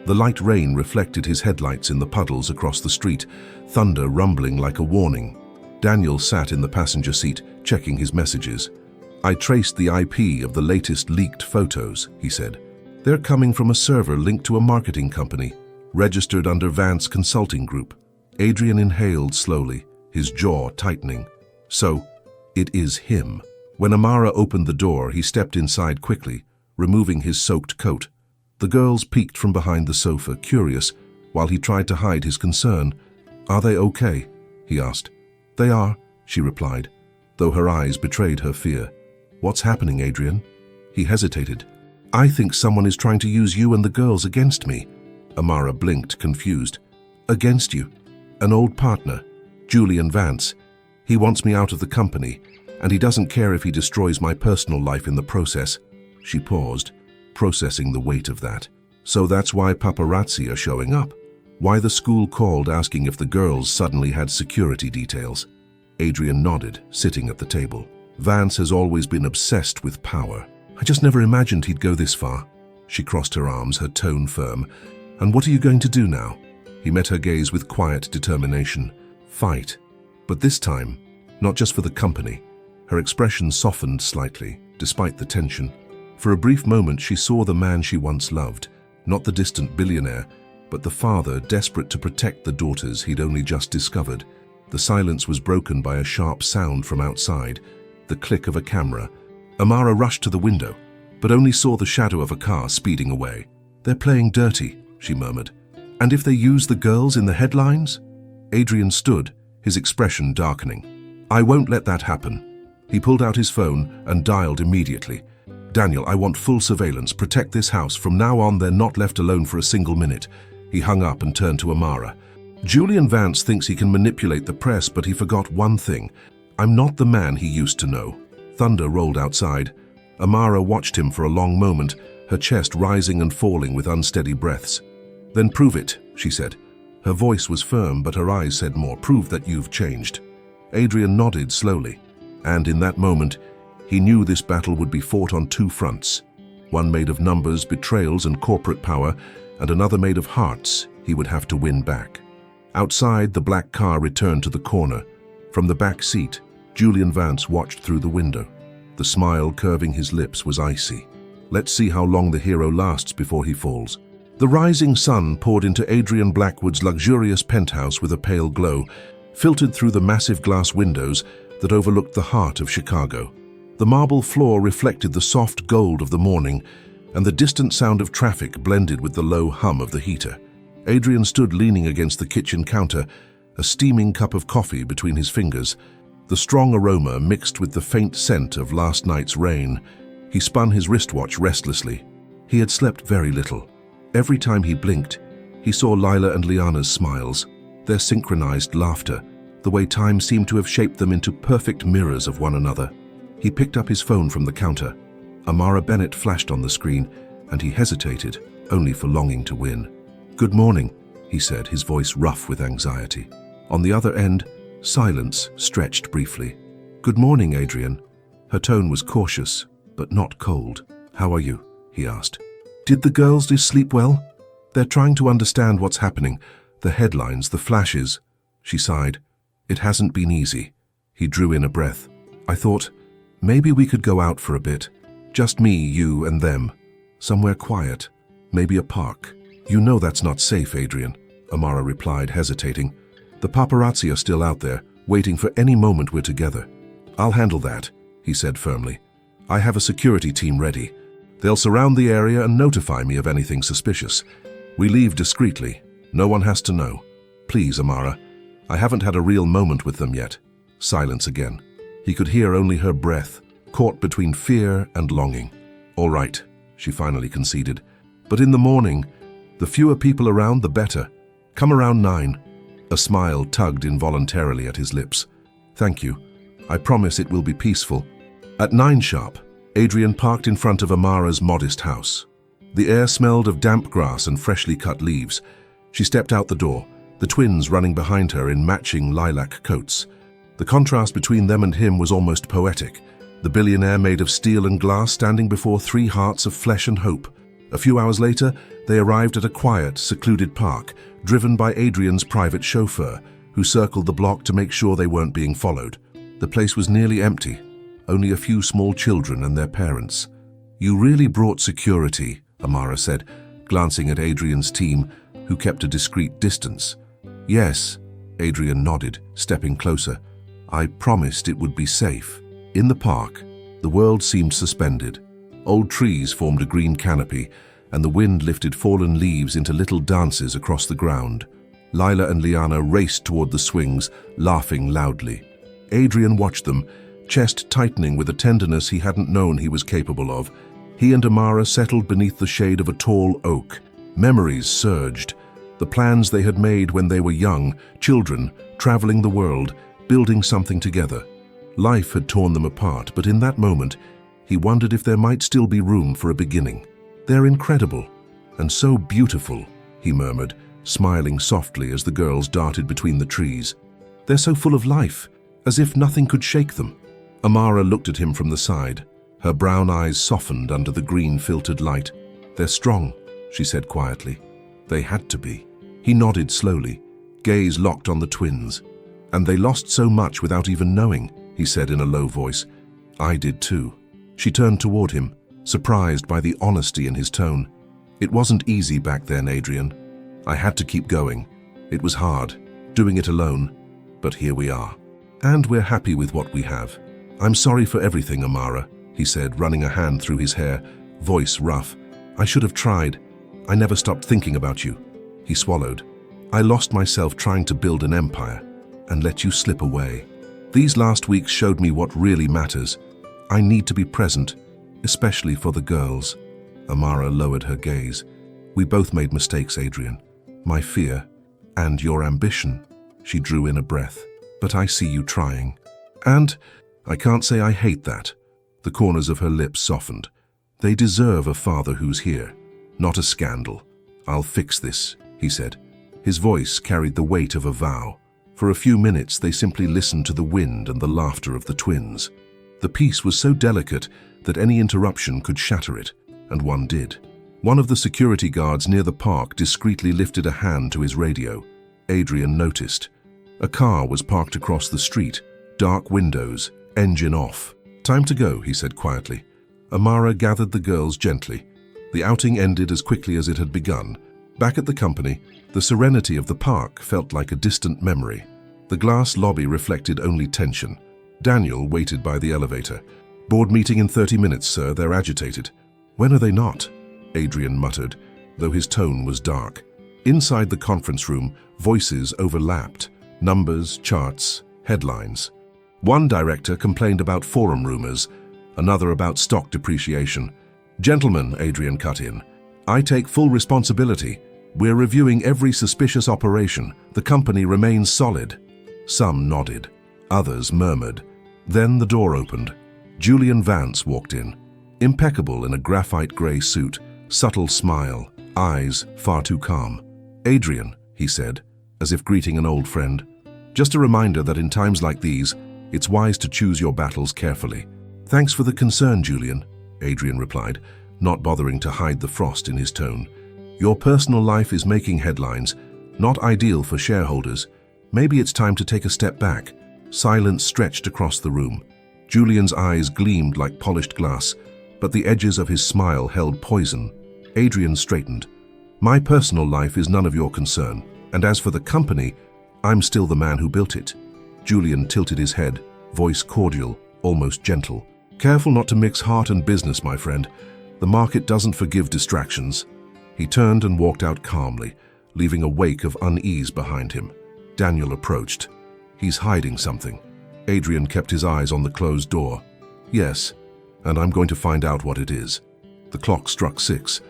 The light rain reflected his headlights in the puddles across the street, thunder rumbling like a warning. Daniel sat in the passenger seat, checking his messages. "I traced the IP of the latest leaked photos," he said. "They're coming from a server linked to a marketing company, registered under Vance Consulting Group." Adrian inhaled slowly, his jaw tightening. So, it is him. When Amara opened the door, he stepped inside quickly, removing his soaked coat. The girls peeked from behind the sofa, curious, while he tried to hide his concern. "Are they okay?" he asked. "They are," she replied, though her eyes betrayed her fear. "What's happening, Adrian?" He hesitated. "I think someone is trying to use you and the girls against me." Amara blinked, confused. "Against you? An old partner, Julian Vance. He wants me out of the company, and he doesn't care if he destroys my personal life in the process." She paused, processing the weight of that. "So that's why paparazzi are showing up? Why the school called asking if the girls suddenly had security details?" Adrian nodded, sitting at the table. "Vance has always been obsessed with power. I just never imagined he'd go this far." She crossed her arms, her tone firm. "And what are you going to do now?" He met her gaze with quiet determination. "Fight. But this time, not just for the company." Her expression softened slightly, despite the tension. For a brief moment, she saw the man she once loved, not the distant billionaire, but the father desperate to protect the daughters he'd only just discovered. The silence was broken by a sharp sound from outside, the click of a camera. Amara rushed to the window, but only saw the shadow of a car speeding away. "They're playing dirty," she murmured. "And if they use the girls in the headlines?" Adrian stood, his expression darkening. "I won't let that happen." He pulled out his phone and dialed immediately. "Daniel, I want full surveillance. Protect this house. From now on, they're not left alone for a single minute." He hung up and turned to Amara. "Julian Vance thinks he can manipulate the press, but he forgot one thing. I'm not the man he used to know." Thunder rolled outside. Amara watched him for a long moment, her chest rising and falling with unsteady breaths. "Then prove it," she said. Her voice was firm, but her eyes said more. "Prove that you've changed." Adrian nodded slowly, and in that moment, he knew this battle would be fought on two fronts. One made of numbers, betrayals, and corporate power, and another made of hearts he would have to win back. Outside, the black car returned to the corner. From the back seat, Julian Vance watched through the window. The smile curving his lips was icy. Let's see how long the hero lasts before he falls. The rising sun poured into Adrian Blackwood's luxurious penthouse with a pale glow, filtered through the massive glass windows that overlooked the heart of Chicago. The marble floor reflected the soft gold of the morning, and the distant sound of traffic blended with the low hum of the heater. Adrian stood leaning against the kitchen counter, a steaming cup of coffee between his fingers. The strong aroma mixed with the faint scent of last night's rain. He spun his wristwatch restlessly. He had slept very little. Every time he blinked, he saw Lila and Liana's smiles, their synchronized laughter, the way time seemed to have shaped them into perfect mirrors of one another. He picked up his phone from the counter. Amara Bennett flashed on the screen, and he hesitated, only for longing to win. "Good morning," he said, his voice rough with anxiety. On the other end, silence stretched briefly. "Good morning, Adrian." Her tone was cautious, but not cold. "How are you?" he asked. "Did the girls sleep well? They're trying to understand what's happening. The headlines, the flashes." She sighed. "It hasn't been easy." He drew in a breath. "I thought, maybe we could go out for a bit. Just me, you, and them. Somewhere quiet. Maybe a park." "You know that's not safe, Adrian," Amara replied, hesitating. "The paparazzi are still out there, waiting for any moment we're together." "I'll handle that," he said firmly. "I have a security team ready. They'll surround the area and notify me of anything suspicious. We leave discreetly. No one has to know. Please, Amara. I haven't had a real moment with them yet." Silence again. He could hear only her breath, caught between fear and longing. "All right," she finally conceded. "But in the morning, the fewer people around, the better. Come around 9. A smile tugged involuntarily at his lips. "Thank you. I promise it will be peaceful." At 9 sharp, Adrian parked in front of Amara's modest house. The air smelled of damp grass and freshly cut leaves. She stepped out the door, the twins running behind her in matching lilac coats. The contrast between them and him was almost poetic, the billionaire made of steel and glass standing before 3 hearts of flesh and hope. A few hours later, they arrived at a quiet, secluded park, driven by Adrian's private chauffeur, who circled the block to make sure they weren't being followed. The place was nearly empty, only a few small children and their parents. "You really brought security," Amara said, glancing at Adrian's team, who kept a discreet distance. "Yes," Adrian nodded, stepping closer. "I promised it would be safe." In the park, the world seemed suspended. Old trees formed a green canopy, and the wind lifted fallen leaves into little dances across the ground. Lila and Liana raced toward the swings, laughing loudly. Adrian watched them, chest tightening with a tenderness he hadn't known he was capable of. He and Amara settled beneath the shade of a tall oak. Memories surged. The plans they had made when they were young, children, traveling the world, building something together. Life had torn them apart, but in that moment, he wondered if there might still be room for a beginning. "They're incredible, and so beautiful," he murmured, smiling softly as the girls darted between the trees. "They're so full of life, as if nothing could shake them." Amara looked at him from the side. Her brown eyes softened under the green filtered light. "They're strong," she said quietly. "They had to be." He nodded slowly, gaze locked on the twins. "And they lost so much without even knowing," he said in a low voice. "I did too." She turned toward him, surprised by the honesty in his tone. "It wasn't easy back then, Adrian. I had to keep going. It was hard, doing it alone, but here we are. And we're happy with what we have." "I'm sorry for everything, Amara," he said, running a hand through his hair, voice rough. "I should have tried. I never stopped thinking about you." He swallowed. "I lost myself trying to build an empire and let you slip away. These last weeks showed me what really matters. I need to be present, especially for the girls." Amara lowered her gaze. "We both made mistakes, Adrian. My fear and your ambition." She drew in a breath. "But I see you trying. And I can't say I hate that." The corners of her lips softened. "They deserve a father who's here, not a scandal." "I'll fix this," he said. His voice carried the weight of a vow. For a few minutes they simply listened to the wind and the laughter of the twins. The peace was so delicate that any interruption could shatter it, and one did. One of the security guards near the park discreetly lifted a hand to his radio. Adrian noticed. A car was parked across the street, dark windows, engine off. "Time to go," he said quietly. Amara gathered the girls gently. The outing ended as quickly as it had begun. Back at the company, the serenity of the park felt like a distant memory. The glass lobby reflected only tension. Daniel waited by the elevator. "Board meeting in 30 minutes, sir. They're agitated." "When are they not?" Adrian muttered, though his tone was dark. Inside the conference room, voices overlapped. Numbers, charts, headlines. One director complained about forum rumors, another about stock depreciation. "Gentlemen," Adrian cut in, "I take full responsibility. We're reviewing every suspicious operation. The company remains solid." Some nodded. Others murmured. Then the door opened. Julian Vance walked in. Impeccable in a graphite gray suit, subtle smile, eyes far too calm. "Adrian," he said, as if greeting an old friend. "Just a reminder that in times like these, it's wise to choose your battles carefully." "Thanks for the concern, Julian," Adrian replied, not bothering to hide the frost in his tone. "Your personal life is making headlines, not ideal for shareholders. Maybe it's time to take a step back." Silence stretched across the room. Julian's eyes gleamed like polished glass, but the edges of his smile held poison. Adrian straightened. "My personal life is none of your concern, and as for the company, I'm still the man who built it." Julian tilted his head, voice cordial, almost gentle. "Careful not to mix heart and business, my friend. The market doesn't forgive distractions." He turned and walked out calmly, leaving a wake of unease behind him. Daniel approached. "He's hiding something." Adrian kept his eyes on the closed door. "Yes, and I'm going to find out what it is." The clock struck 6.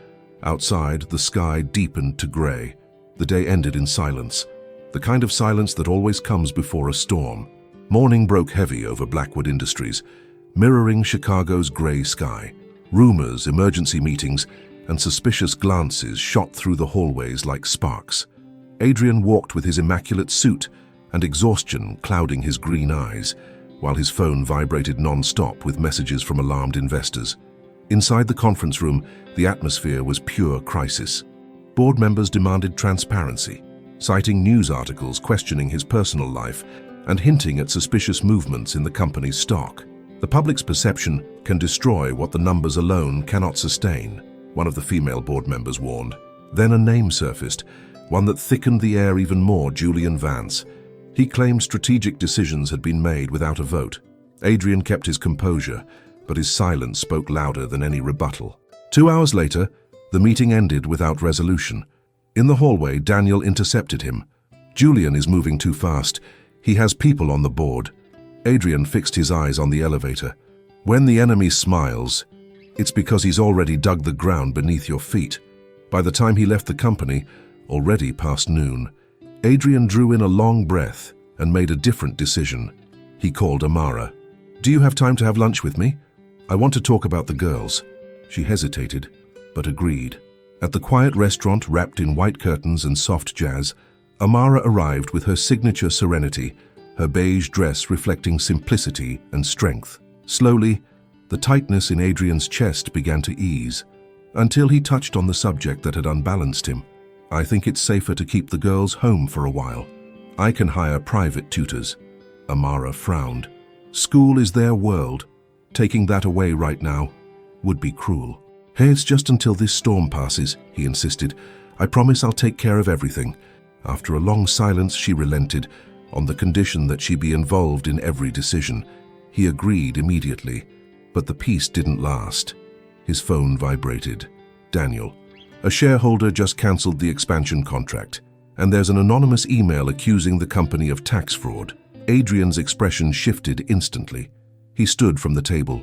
Outside, the sky deepened to gray. The day ended in silence, the kind of silence that always comes before a storm. Morning broke heavy over Blackwood Industries, mirroring Chicago's gray sky. Rumors, emergency meetings, and suspicious glances shot through the hallways like sparks. Adrian walked with his immaculate suit and exhaustion clouding his green eyes, while his phone vibrated non-stop with messages from alarmed investors. Inside the conference room, the atmosphere was pure crisis. Board members demanded transparency, citing news articles questioning his personal life and hinting at suspicious movements in the company's stock. "The public's perception can destroy what the numbers alone cannot sustain," one of the female board members warned. Then a name surfaced, one that thickened the air even more: Julian Vance. He claimed strategic decisions had been made without a vote. Adrian kept his composure, but his silence spoke louder than any rebuttal. 2 hours later, the meeting ended without resolution. In the hallway, Daniel intercepted him. "Julian is moving too fast. He has people on the board." Adrian fixed his eyes on the elevator. "When the enemy smiles, it's because he's already dug the ground beneath your feet." By the time he left the company, already past noon, Adrian drew in a long breath and made a different decision. He called Amara. "Do you have time to have lunch with me? I want to talk about the girls." She hesitated, but agreed. At the quiet restaurant wrapped in white curtains and soft jazz, Amara arrived with her signature serenity, her beige dress reflecting simplicity and strength. Slowly, the tightness in Adrian's chest began to ease, until he touched on the subject that had unbalanced him. "I think it's safer to keep the girls home for a while. I can hire private tutors." Amara frowned. "School is their world. Taking that away right now would be cruel." "Hey, it's just until this storm passes," he insisted. "I promise I'll take care of everything." After a long silence, she relented, on the condition that she be involved in every decision. He agreed immediately, but the peace didn't last. His phone vibrated. "Daniel, a shareholder just cancelled the expansion contract, and there's an anonymous email accusing the company of tax fraud." Adrian's expression shifted instantly. He stood from the table.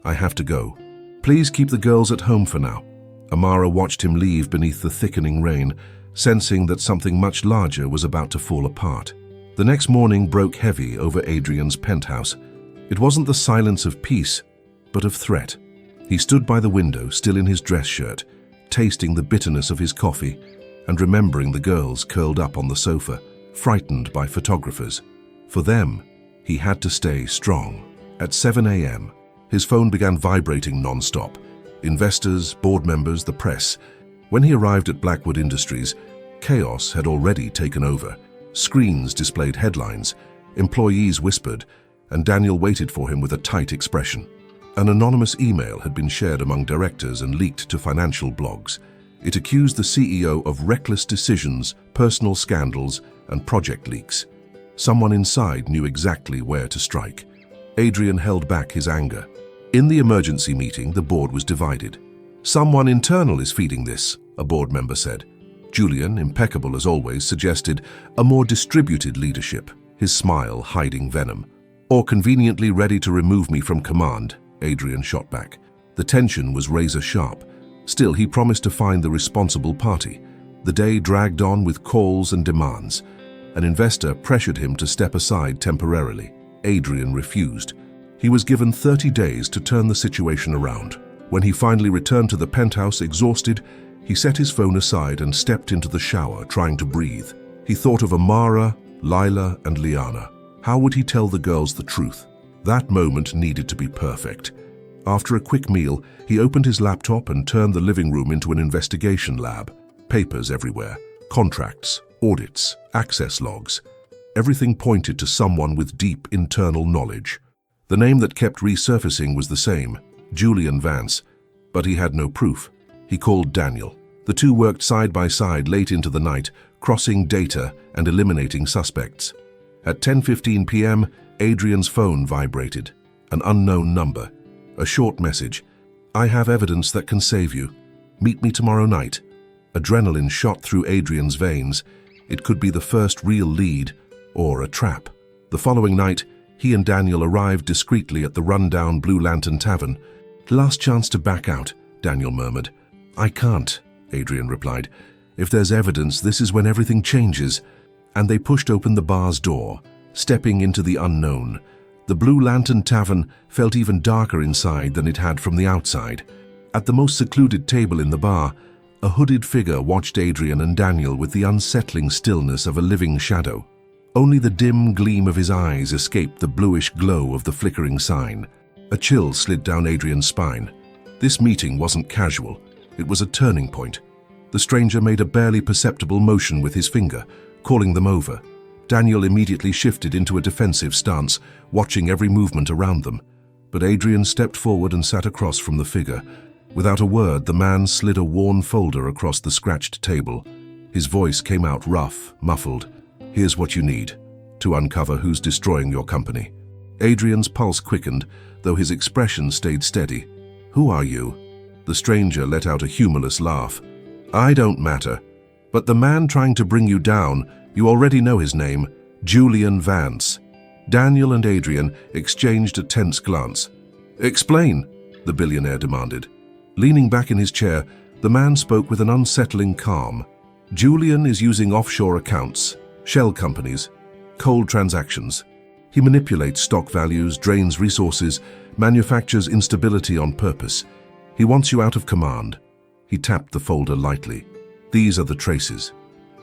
"I have to go. Please keep the girls at home for now." Amara watched him leave beneath the thickening rain, sensing that something much larger was about to fall apart. The next morning broke heavy over Adrian's penthouse. It wasn't the silence of peace, but of threat. He stood by the window, still in his dress shirt, tasting the bitterness of his coffee and remembering the girls curled up on the sofa, frightened by photographers. For them, he had to stay strong. At 7 a.m., his phone began vibrating non-stop. Investors, board members, the press. When he arrived at Blackwood Industries, chaos had already taken over. Screens displayed headlines, employees whispered, and Daniel waited for him with a tight expression. An anonymous email had been shared among directors and leaked to financial blogs. It accused the CEO of reckless decisions, personal scandals, and project leaks. Someone inside knew exactly where to strike. Adrian held back his anger. In the emergency meeting, the board was divided. "Someone internal is feeding this," a board member said. Julian, impeccable as always, suggested a more distributed leadership, his smile hiding venom. "Or conveniently ready to remove me from command," Adrian shot back. The tension was razor sharp. Still, he promised to find the responsible party. The day dragged on with calls and demands. An investor pressured him to step aside temporarily. Adrian refused. He was given 30 days to turn the situation around. When he finally returned to the penthouse exhausted, he set his phone aside and stepped into the shower, trying to breathe. He thought of Amara, Lila, and Liana. How would he tell the girls the truth? That moment needed to be perfect. After a quick meal, he opened his laptop and turned the living room into an investigation lab. Papers everywhere, contracts, audits, access logs. Everything pointed to someone with deep internal knowledge. The name that kept resurfacing was the same, Julian Vance, but he had no proof. He called Daniel. The two worked side by side late into the night, crossing data and eliminating suspects. At 10:15 p.m., Adrian's phone vibrated. An unknown number. A short message. "I have evidence that can save you. Meet me tomorrow night." Adrenaline shot through Adrian's veins. It could be the first real lead, or a trap. The following night, he and Daniel arrived discreetly at the rundown Blue Lantern Tavern. "Last chance to back out," Daniel murmured. "I can't," Adrian replied. "If there's evidence, this is when everything changes." And they pushed open the bar's door, stepping into the unknown. The Blue Lantern Tavern felt even darker inside than it had from the outside. At the most secluded table in the bar, a hooded figure watched Adrian and Daniel with the unsettling stillness of a living shadow. Only the dim gleam of his eyes escaped the bluish glow of the flickering sign. A chill slid down Adrian's spine. This meeting wasn't casual. It was a turning point. The stranger made a barely perceptible motion with his finger, calling them over. Daniel immediately shifted into a defensive stance, watching every movement around them. But Adrian stepped forward and sat across from the figure. Without a word, the man slid a worn folder across the scratched table. His voice came out rough, muffled. "Here's what you need to uncover who's destroying your company." Adrian's pulse quickened, though his expression stayed steady. "Who are you?" The stranger let out a humorless laugh. "I don't matter. But the man trying to bring you down, you already know his name, Julian Vance." Daniel and Adrian exchanged a tense glance. "Explain," the billionaire demanded. Leaning back in his chair, the man spoke with an unsettling calm. "Julian is using offshore accounts, shell companies, cold transactions. He manipulates stock values, drains resources, manufactures instability on purpose. He wants you out of command." He tapped the folder lightly. "These are the traces."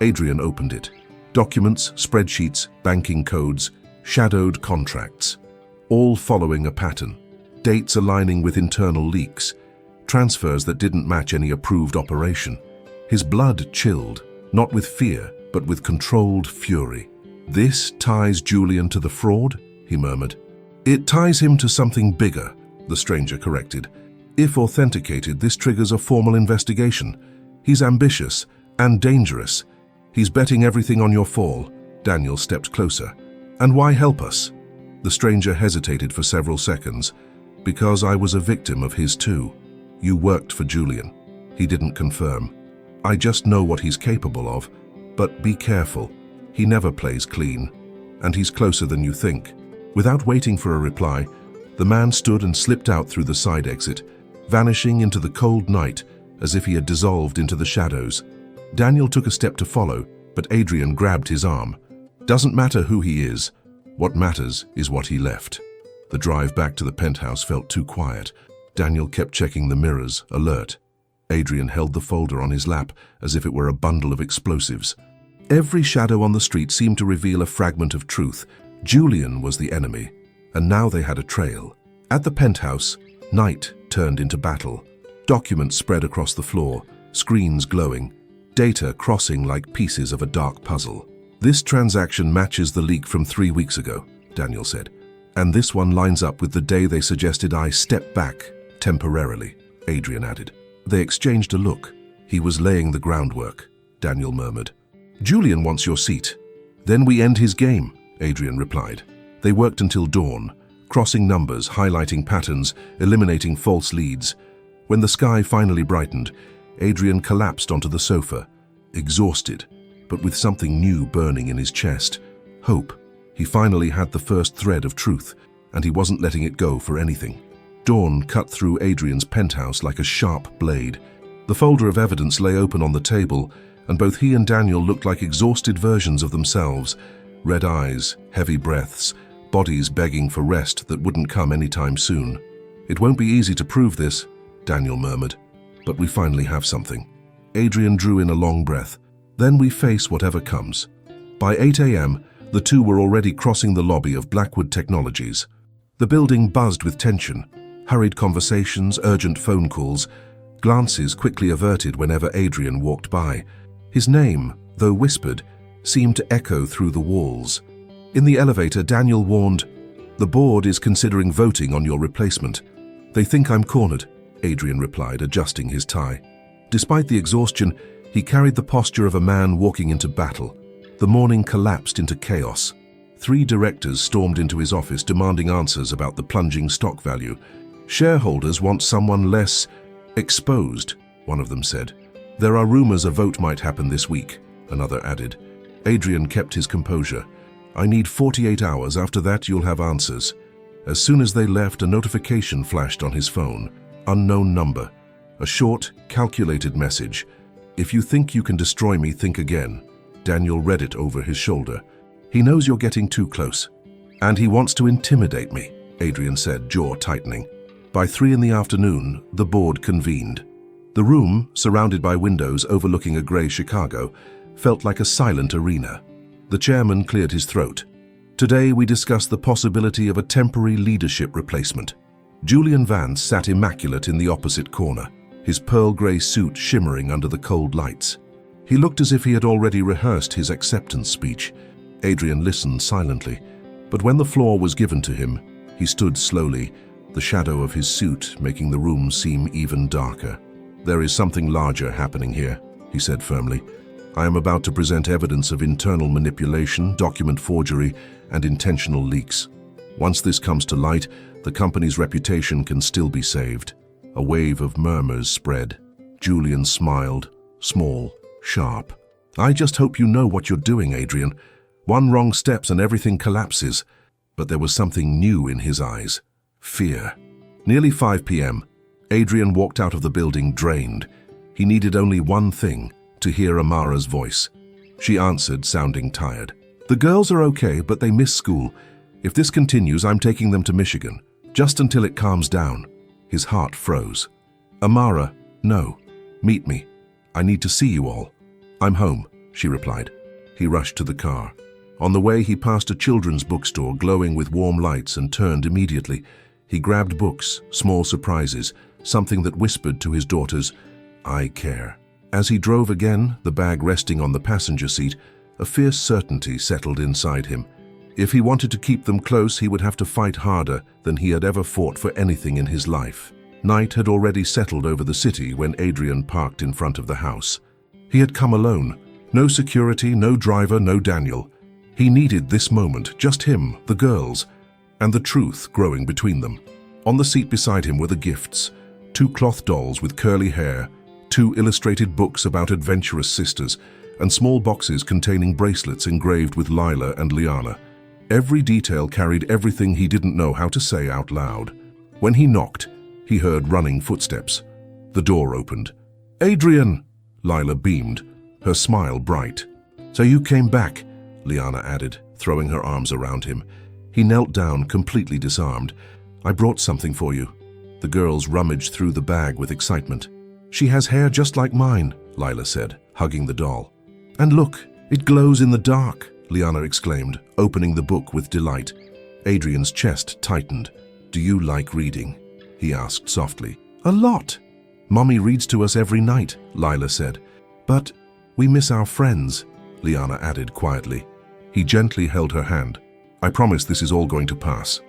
Adrian opened it. Documents, spreadsheets, banking codes, shadowed contracts, all following a pattern. Dates aligning with internal leaks, transfers that didn't match any approved operation. His blood chilled, not with fear, but with controlled fury. "This ties Julian to the fraud?" he murmured. "It ties him to something bigger," the stranger corrected. "If authenticated, this triggers a formal investigation. He's ambitious and dangerous. He's betting everything on your fall." Daniel stepped closer. "And why help us?" The stranger hesitated for several seconds. "Because I was a victim of his too." "You worked for Julian." He didn't confirm. "I just know what he's capable of. But be careful. He never plays clean. And he's closer than you think." Without waiting for a reply, the man stood and slipped out through the side exit, vanishing into the cold night as if he had dissolved into the shadows. Daniel took a step to follow, but Adrian grabbed his arm. "Doesn't matter who he is. What matters is what he left." The drive back to the penthouse felt too quiet. Daniel kept checking the mirrors, alert. Adrian held the folder on his lap as if it were a bundle of explosives. Every shadow on the street seemed to reveal a fragment of truth. Julian was the enemy, and now they had a trail. At the penthouse, night turned into battle. Documents spread across the floor, screens glowing, data crossing like pieces of a dark puzzle. "This transaction matches the leak from 3 weeks ago," Daniel said. "And this one lines up with the day they suggested I step back temporarily," Adrian added. They exchanged a look. "He was laying the groundwork," Daniel murmured. "Julian wants your seat. Then we end his game," Adrian replied. They worked until dawn, crossing numbers, highlighting patterns, eliminating false leads. When the sky finally brightened, Adrian collapsed onto the sofa, exhausted, but with something new burning in his chest. Hope. He finally had the first thread of truth, and he wasn't letting it go for anything. Dawn cut through Adrian's penthouse like a sharp blade. The folder of evidence lay open on the table, and both he and Daniel looked like exhausted versions of themselves. Red eyes, heavy breaths, bodies begging for rest that wouldn't come anytime soon. "It won't be easy to prove this," Daniel murmured, "but we finally have something." Adrian drew in a long breath. "Then we face whatever comes." By 8 a.m., the two were already crossing the lobby of Blackwood Technologies. The building buzzed with tension, hurried conversations, urgent phone calls, glances quickly averted whenever Adrian walked by. His name, though whispered, seemed to echo through the walls. In the elevator, Daniel warned, "The board is considering voting on your replacement. They think I'm cornered," Adrian replied, adjusting his tie. Despite the exhaustion, he carried the posture of a man walking into battle. The morning collapsed into chaos. 3 directors stormed into his office demanding answers about the plunging stock value. "Shareholders want someone less exposed," one of them said. "There are rumors a vote might happen this week," another added. Adrian kept his composure. "I need 48 hours. After that, you'll have answers." As soon as they left, a notification flashed on his phone. Unknown number. A short, calculated message. "If you think you can destroy me, think again." Daniel read it over his shoulder. "He knows you're getting too close. And he wants to intimidate me," Adrian said, jaw tightening. By 3 in the afternoon, the board convened. The room, surrounded by windows overlooking a grey Chicago, felt like a silent arena. The chairman cleared his throat. "Today we discuss the possibility of a temporary leadership replacement." Julian Vance sat immaculate in the opposite corner, his pearl grey suit shimmering under the cold lights. He looked as if he had already rehearsed his acceptance speech. Adrian listened silently, but when the floor was given to him, he stood slowly, the shadow of his suit making the room seem even darker. "There is something larger happening here," he said firmly. "I am about to present evidence of internal manipulation, document forgery, and intentional leaks. Once this comes to light, the company's reputation can still be saved." A wave of murmurs spread. Julian smiled, small, sharp. "I just hope you know what you're doing, Adrian. One wrong step and everything collapses." But there was something new in his eyes. Fear. Nearly 5 p.m. Adrian walked out of the building drained. He needed only one thing, to hear Amara's voice. She answered, sounding tired. "The girls are okay, but they miss school. If this continues, I'm taking them to Michigan, just until it calms down." His heart froze. "Amara, no. Meet me. I need to see you all." "I'm home," she replied. He rushed to the car. On the way, he passed a children's bookstore glowing with warm lights and turned immediately. He grabbed books, small surprises, something that whispered to his daughters, "I care." As he drove again, the bag resting on the passenger seat, a fierce certainty settled inside him. If he wanted to keep them close, he would have to fight harder than he had ever fought for anything in his life. Night had already settled over the city when Adrian parked in front of the house. He had come alone. No security, no driver, no Daniel. He needed this moment, just him, the girls, and the truth growing between them. On the seat beside him were the gifts. 2 cloth dolls with curly hair, 2 illustrated books about adventurous sisters, and small boxes containing bracelets engraved with Lila and Liana. Every detail carried everything he didn't know how to say out loud. When he knocked, he heard running footsteps. The door opened. "Adrian!" Lila beamed, her smile bright. "So you came back," Liana added, throwing her arms around him. He knelt down, completely disarmed. "I brought something for you." The girls rummaged through the bag with excitement. "She has hair just like mine," Lila said, hugging the doll. "And look, it glows in the dark," Liana exclaimed, opening the book with delight. Adrian's chest tightened. "Do you like reading?" he asked softly. "A lot. Mommy reads to us every night," Lila said. "But we miss our friends," Liana added quietly. He gently held her hand. "I promise this is all going to pass."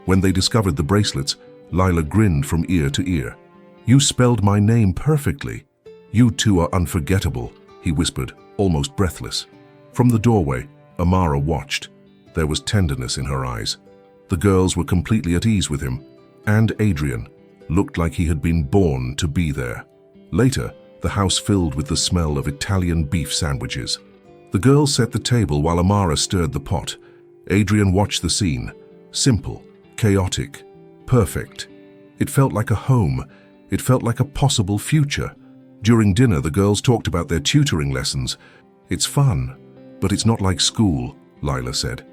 When they discovered the bracelets, Lila grinned from ear to ear. "You spelled my name perfectly." "You two are unforgettable," he whispered, almost breathless. From the doorway, Amara watched. There was tenderness in her eyes. The girls were completely at ease with him, and Adrian looked like he had been born to be there. Later, the house filled with the smell of Italian beef sandwiches. The girls set the table while Amara stirred the pot. Adrian watched the scene. Simple, chaotic, perfect. It felt like a home. It felt like a possible future. During dinner, the girls talked about their tutoring lessons. "It's fun, but it's not like school," Lila said.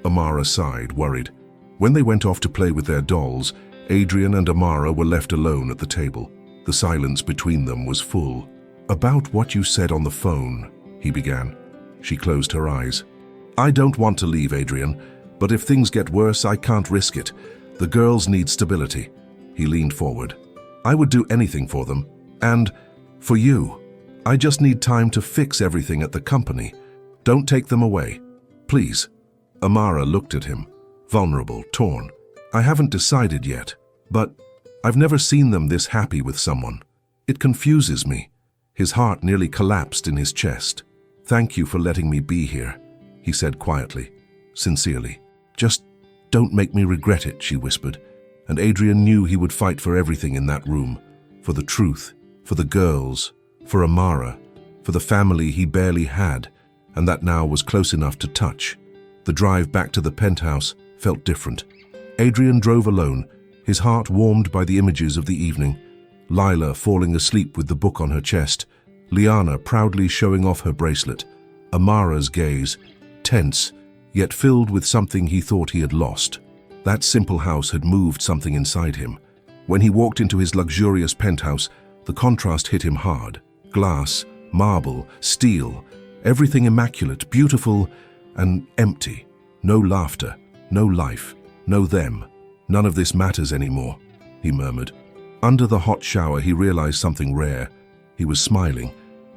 Amara sighed, worried. When they went off to play with their dolls, Adrian and Amara were left alone at the table. The silence between them was full. "About what you said on the phone," he began. She closed her eyes. I don't want to leave, Adrian, but if things get worse, I can't risk it. The girls need stability. He leaned forward. I would do anything for them. And for you. I just need time to fix everything at the company. Don't take them away. Please. Amara looked at him, vulnerable, torn. I haven't decided yet, but I've never seen them this happy with someone. It confuses me. His heart nearly collapsed in his chest. Thank you for letting me be here, he said quietly, sincerely. Just don't make me regret it, she whispered. And Adrian knew he would fight for everything in that room. For the truth, for the girls, for Amara, for the family he barely had, and that now was close enough to touch. The drive back to the penthouse felt different. Adrian drove alone, his heart warmed by the images of the evening. Lila falling asleep with the book on her chest, Liana proudly showing off her bracelet, Amara's gaze, tense, yet filled with something he thought he had lost. That simple house had moved something inside him. When he walked into his luxurious penthouse, the contrast hit him hard. Glass, marble, steel, everything immaculate, beautiful, and empty. No laughter, no life, no them. None of this matters anymore, he murmured. Under the hot shower, he realized something rare. He was smiling,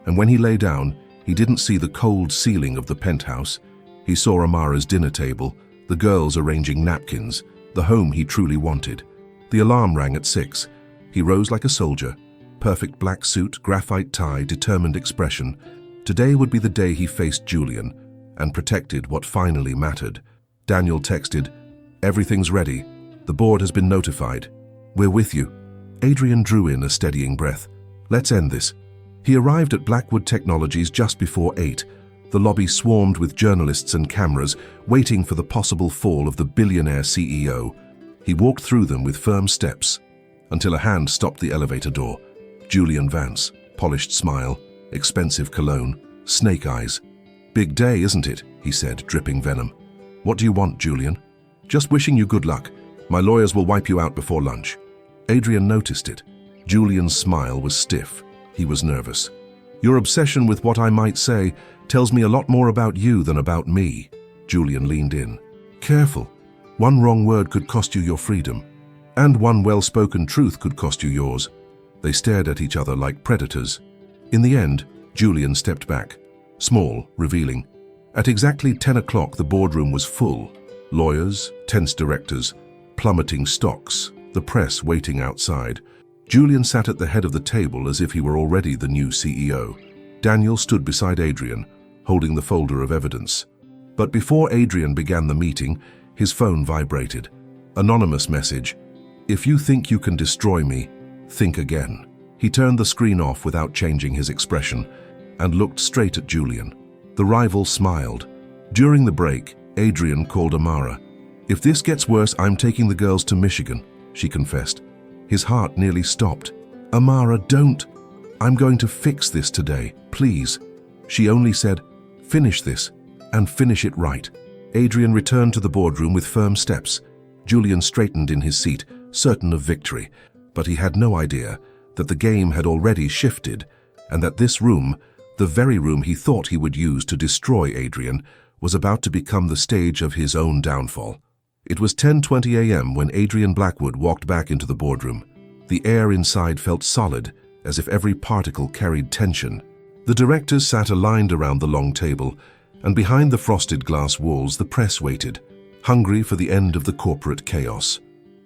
and when he lay down, he didn't see the cold ceiling of the penthouse. He saw Amara's dinner table, the girls arranging napkins, the home he truly wanted. The alarm rang at 6. He rose like a soldier. Perfect black suit, graphite tie, determined expression. Today would be the day he faced Julian and protected what finally mattered. Daniel texted, "Everything's ready. The board has been notified. We're with you." Adrian drew in a steadying breath. Let's end this. He arrived at Blackwood Technologies just before 8. The lobby swarmed with journalists and cameras, waiting for the possible fall of the billionaire CEO. He walked through them with firm steps, until a hand stopped the elevator door. Julian Vance, polished smile, expensive cologne, snake eyes. "Big day, isn't it?" he said, dripping venom. "What do you want, Julian?" "Just wishing you good luck. My lawyers will wipe you out before lunch." Adrian noticed it. Julian's smile was stiff. He was nervous. "Your obsession with what I might say tells me a lot more about you than about me." Julian leaned in. "Careful. One wrong word could cost you your freedom. And one well-spoken truth could cost you yours." They stared at each other like predators. In the end, Julian stepped back. Small, revealing. At exactly 10 o'clock, the boardroom was full. Lawyers, tense directors, plummeting stocks, the press waiting outside. Julian sat at the head of the table as if he were already the new CEO. Daniel stood beside Adrian, holding the folder of evidence. But before Adrian began the meeting, his phone vibrated. Anonymous message. "If you think you can destroy me, think again." He turned the screen off without changing his expression and looked straight at Julian. The rival smiled. During the break, Adrian called Amara. "If this gets worse, I'm taking the girls to Michigan," she confessed. His heart nearly stopped. "Amara, don't. I'm going to fix this today, please." She only said, "Finish this, and finish it right." Adrian returned to the boardroom with firm steps. Julian straightened in his seat, certain of victory, but he had no idea that the game had already shifted, and that this room, the very room he thought he would use to destroy Adrian, was about to become the stage of his own downfall. It was 10:20 a.m. when Adrian Blackwood walked back into the boardroom. The air inside felt solid, as if every particle carried tension. The directors sat aligned around the long table, and behind the frosted glass walls the press waited, hungry for the end of the corporate chaos.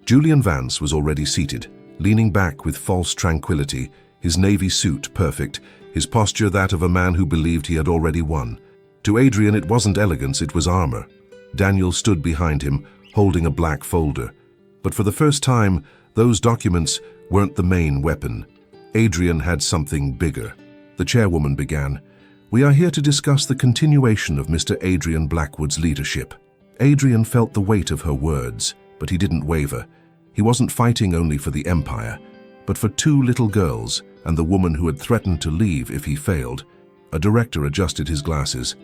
Julian Vance was already seated, leaning back with false tranquility, his navy suit perfect, his posture that of a man who believed he had already won. To Adrian it wasn't elegance, it was armor. Daniel stood behind him, holding a black folder. But for the first time, those documents weren't the main weapon. Adrian had something bigger. The chairwoman began. "We are here to discuss the continuation of Mr. Adrian Blackwood's leadership." Adrian felt the weight of her words, but he didn't waver. He wasn't fighting only for the empire, but for 2 little girls and the woman who had threatened to leave if he failed. A director adjusted his glasses.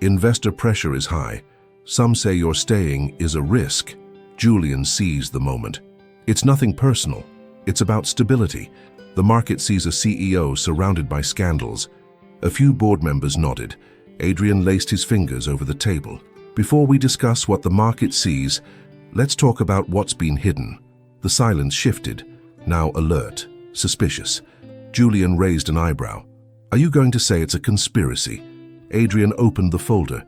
"Investor pressure is high. Some say your staying is a risk." Julian seized the moment. "It's nothing personal. It's about stability. The market sees a CEO surrounded by scandals." A few board members nodded. Adrian laced his fingers over the table. Before we discuss what the market sees, let's talk about what's been hidden. The silence shifted, now alert, suspicious. Julian raised an eyebrow. Are you going to say it's a conspiracy? Adrian opened the folder.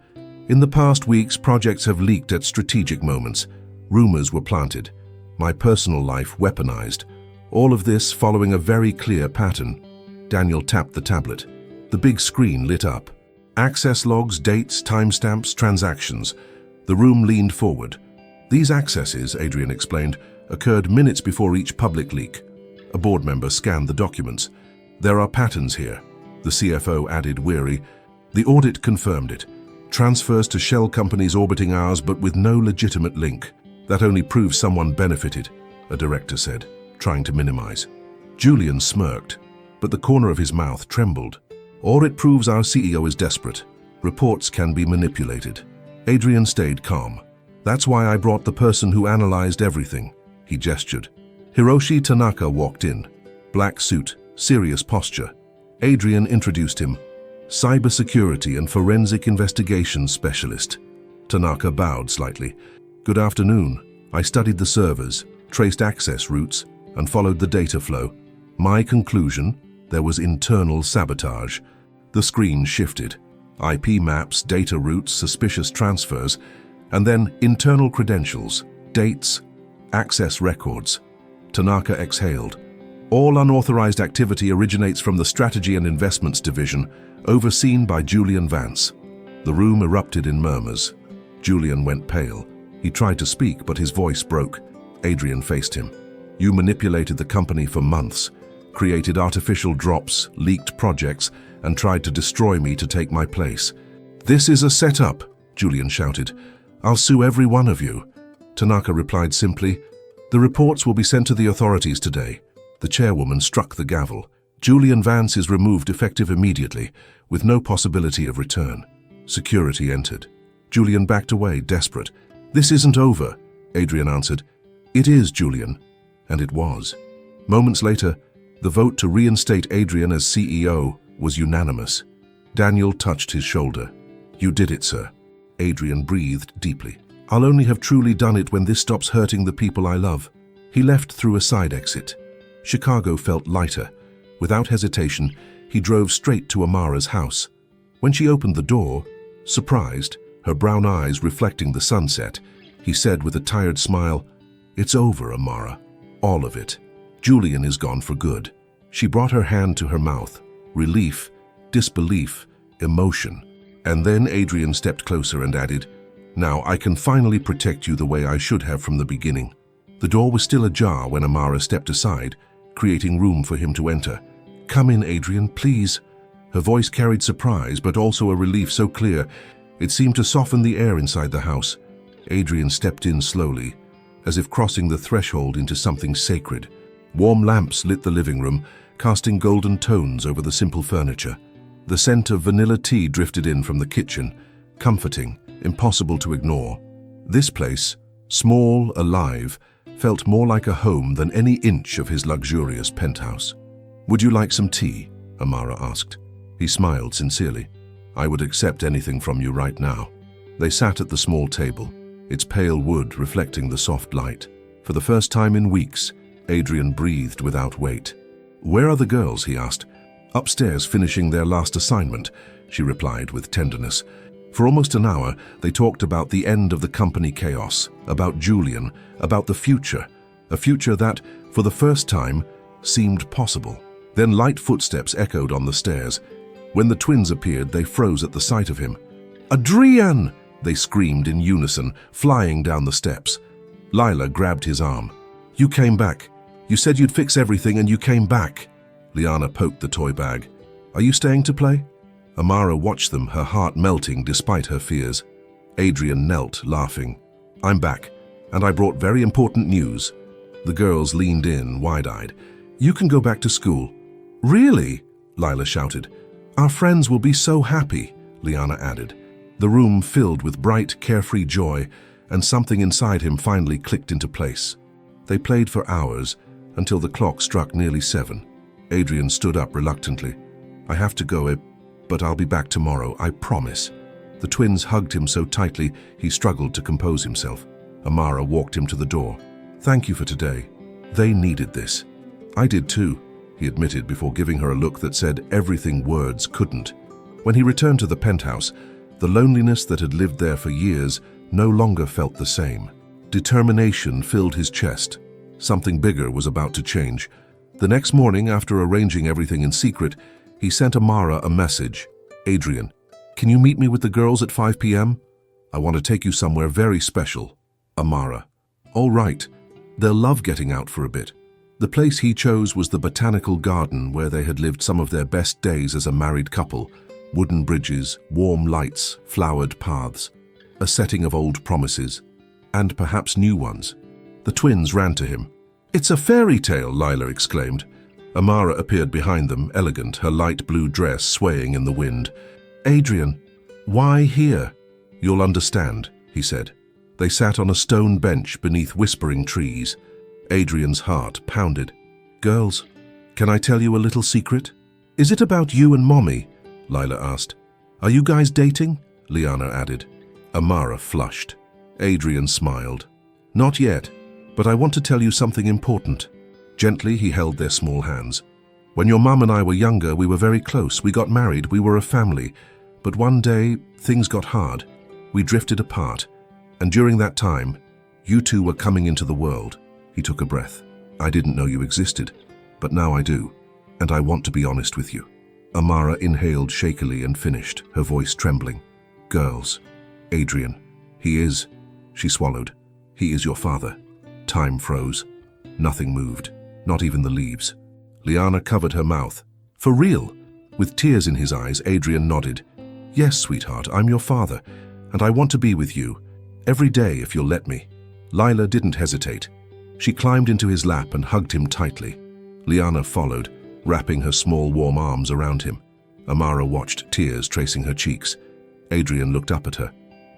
In the past weeks, projects have leaked at strategic moments. Rumors were planted. My personal life weaponized. All of this following a very clear pattern. Daniel tapped the tablet. The big screen lit up. Access logs, dates, timestamps, transactions. The room leaned forward. These accesses, Adrian explained, occurred minutes before each public leak. A board member scanned the documents. There are patterns here, the CFO added, weary. The audit confirmed it. Transfers to shell companies orbiting ours, but with no legitimate link. That only proves someone benefited, a director said, trying to minimize. Julian smirked, but the corner of his mouth trembled. Or it proves our CEO is desperate. Reports can be manipulated. Adrian stayed calm. That's why I brought the person who analyzed everything. He gestured. Hiroshi Tanaka walked in. Black suit, serious posture. Adrian introduced him. Cybersecurity and forensic investigations specialist. Tanaka bowed slightly. Good afternoon. I studied the servers, traced access routes, and followed the data flow. My conclusion, there was internal sabotage. The screen shifted. IP maps, data routes, suspicious transfers, and then internal credentials, dates, access records. Tanaka exhaled. All unauthorized activity originates from the Strategy and Investments Division, overseen by Julian Vance. The room erupted in murmurs. Julian went pale. He tried to speak, but his voice broke. Adrian faced him. You manipulated the company for months, created artificial drops, leaked projects, and tried to destroy me to take my place. This is a setup, Julian shouted. I'll sue every one of you. Tanaka replied simply, the reports will be sent to the authorities today. The chairwoman struck the gavel. Julian Vance is removed effective immediately, with no possibility of return. Security entered. Julian backed away, desperate. This isn't over, Adrian answered. It is, Julian. And it was. Moments later, the vote to reinstate Adrian as CEO was unanimous. Daniel touched his shoulder. You did it, sir. Adrian breathed deeply. I'll only have truly done it when this stops hurting the people I love. He left through a side exit. Chicago felt lighter. Without hesitation, he drove straight to Amara's house. When she opened the door, surprised, her brown eyes reflecting the sunset, he said with a tired smile, It's over, Amara. All of it. Julian is gone for good. She brought her hand to her mouth. Relief, disbelief, emotion. And then Adrian stepped closer and added, Now I can finally protect you the way I should have from the beginning. The door was still ajar when Amara stepped aside, creating room for him to enter. Come in, Adrian, please. Her voice carried surprise, but also a relief so clear, it seemed to soften the air inside the house. Adrian stepped in slowly, as if crossing the threshold into something sacred. Warm lamps lit the living room, casting golden tones over the simple furniture. The scent of vanilla tea drifted in from the kitchen, comforting, impossible to ignore. This place, small, alive, felt more like a home than any inch of his luxurious penthouse. Would you like some tea? Amara asked. He smiled sincerely. I would accept anything from you right now. They sat at the small table, its pale wood reflecting the soft light. For the first time in weeks, Adrian breathed without weight. Where are the girls? He asked. Upstairs finishing their last assignment, she replied with tenderness. For almost an hour, they talked about the end of the company chaos, about Julian, about the future, a future that, for the first time, seemed possible. Then light footsteps echoed on the stairs. When the twins appeared, they froze at the sight of him. Adrian! They screamed in unison, flying down the steps. Lila grabbed his arm. You came back. You said you'd fix everything and you came back. Liana poked the toy bag. Are you staying to play? Amara watched them, her heart melting despite her fears. Adrian knelt, laughing. I'm back, and I brought very important news. The girls leaned in, wide-eyed. You can go back to school. Really? Lila shouted. Our friends will be so happy, Liana added. The room filled with bright, carefree joy, and something inside him finally clicked into place. They played for hours, until the clock struck nearly 7. Adrian stood up reluctantly. I have to go, but I'll be back tomorrow, I promise. The twins hugged him so tightly he struggled to compose himself. Amara walked him to the door. "Thank you for today. They needed this." "I did too," he admitted before giving her a look that said everything words couldn't. When he returned to the penthouse, the loneliness that had lived there for years no longer felt the same. Determination filled his chest. Something bigger was about to change. The next morning, after arranging everything in secret, he sent Amara a message. "Adrian, can you meet me with the girls at 5 p.m? I want to take you somewhere very special." Amara: "All right. They'll love getting out for a bit." The place he chose was the botanical garden where they had lived some of their best days as a married couple. Wooden bridges, warm lights, flowered paths. A setting of old promises, and perhaps new ones. The twins ran to him. "It's a fairy tale," Lila exclaimed. Amara appeared behind them, elegant, her light blue dress swaying in the wind. "Adrian, why here?" "You'll understand," he said. They sat on a stone bench beneath whispering trees. Adrian's heart pounded. "Girls, can I tell you a little secret?" "Is it about you and Mommy?" Lila asked. "Are you guys dating?" Liana added. Amara flushed. Adrian smiled. "Not yet, but I want to tell you something important." Gently, he held their small hands. "When your mum and I were younger, we were very close. We got married, we were a family. But one day, things got hard. We drifted apart. And during that time, you two were coming into the world." He took a breath. "I didn't know you existed, but now I do, and I want to be honest with you." Amara inhaled shakily and finished, her voice trembling. "Girls, Adrian, he is," she swallowed, "he is your father." Time froze. Nothing moved, not even the leaves. Liana covered her mouth. "For real?" With tears in his eyes, Adrian nodded. "Yes, sweetheart, I'm your father, and I want to be with you, every day if you'll let me." Lila didn't hesitate. She climbed into his lap and hugged him tightly. Liana followed, wrapping her small warm arms around him. Amara watched, tears tracing her cheeks. Adrian looked up at her.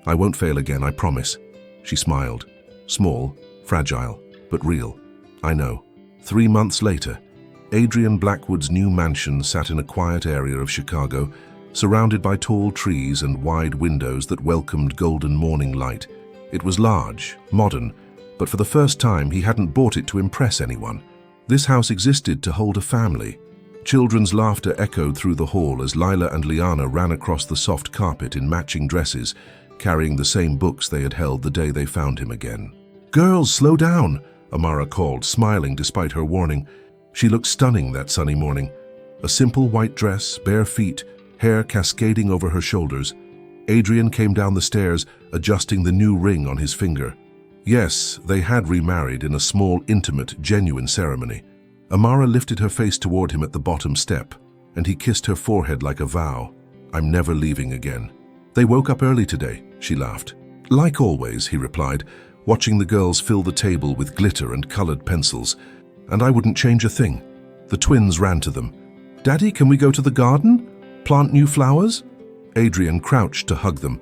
"I won't fail again, I promise." She smiled. Small, fragile, but real. "I know." 3 months later, Adrian Blackwood's new mansion sat in a quiet area of Chicago, surrounded by tall trees and wide windows that welcomed golden morning light. It was large, modern, but for the first time he hadn't bought it to impress anyone. This house existed to hold a family. Children's laughter echoed through the hall as Lila and Liana ran across the soft carpet in matching dresses, carrying the same books they had held the day they found him again. "Girls, slow down," Amara called, smiling despite her warning. She looked stunning that sunny morning. A simple white dress, bare feet, hair cascading over her shoulders. Adrian came down the stairs, adjusting the new ring on his finger. Yes, they had remarried in a small, intimate, genuine ceremony. Amara lifted her face toward him at the bottom step, and he kissed her forehead like a vow. "I'm never leaving again." "They woke up early today," she laughed. "Like always," he replied, watching the girls fill the table with glitter and colored pencils. "And I wouldn't change a thing." The twins ran to them. "Daddy, can we go to the garden? Plant new flowers?" Adrian crouched to hug them.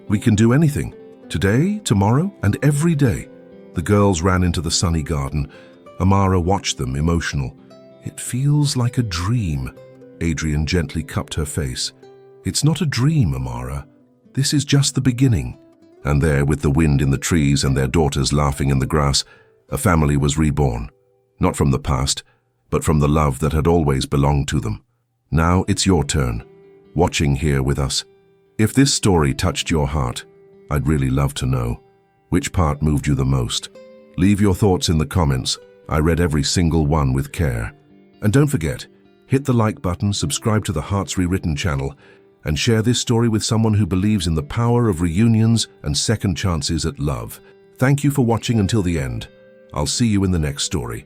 "We can do anything. Today, tomorrow, and every day." The girls ran into the sunny garden. Amara watched them, emotional. "It feels like a dream." Adrian gently cupped her face. "It's not a dream, Amara. This is just the beginning." And there, with the wind in the trees and their daughters laughing in the grass, a family was reborn. Not from the past, but from the love that had always belonged to them. Now it's your turn, watching here with us. If this story touched your heart, I'd really love to know. Which part moved you the most? Leave your thoughts in the comments. I read every single one with care. And don't forget, hit the like button, subscribe to the Hearts Rewritten channel, and share this story with someone who believes in the power of reunions and second chances at love. Thank you for watching until the end. I'll see you in the next story.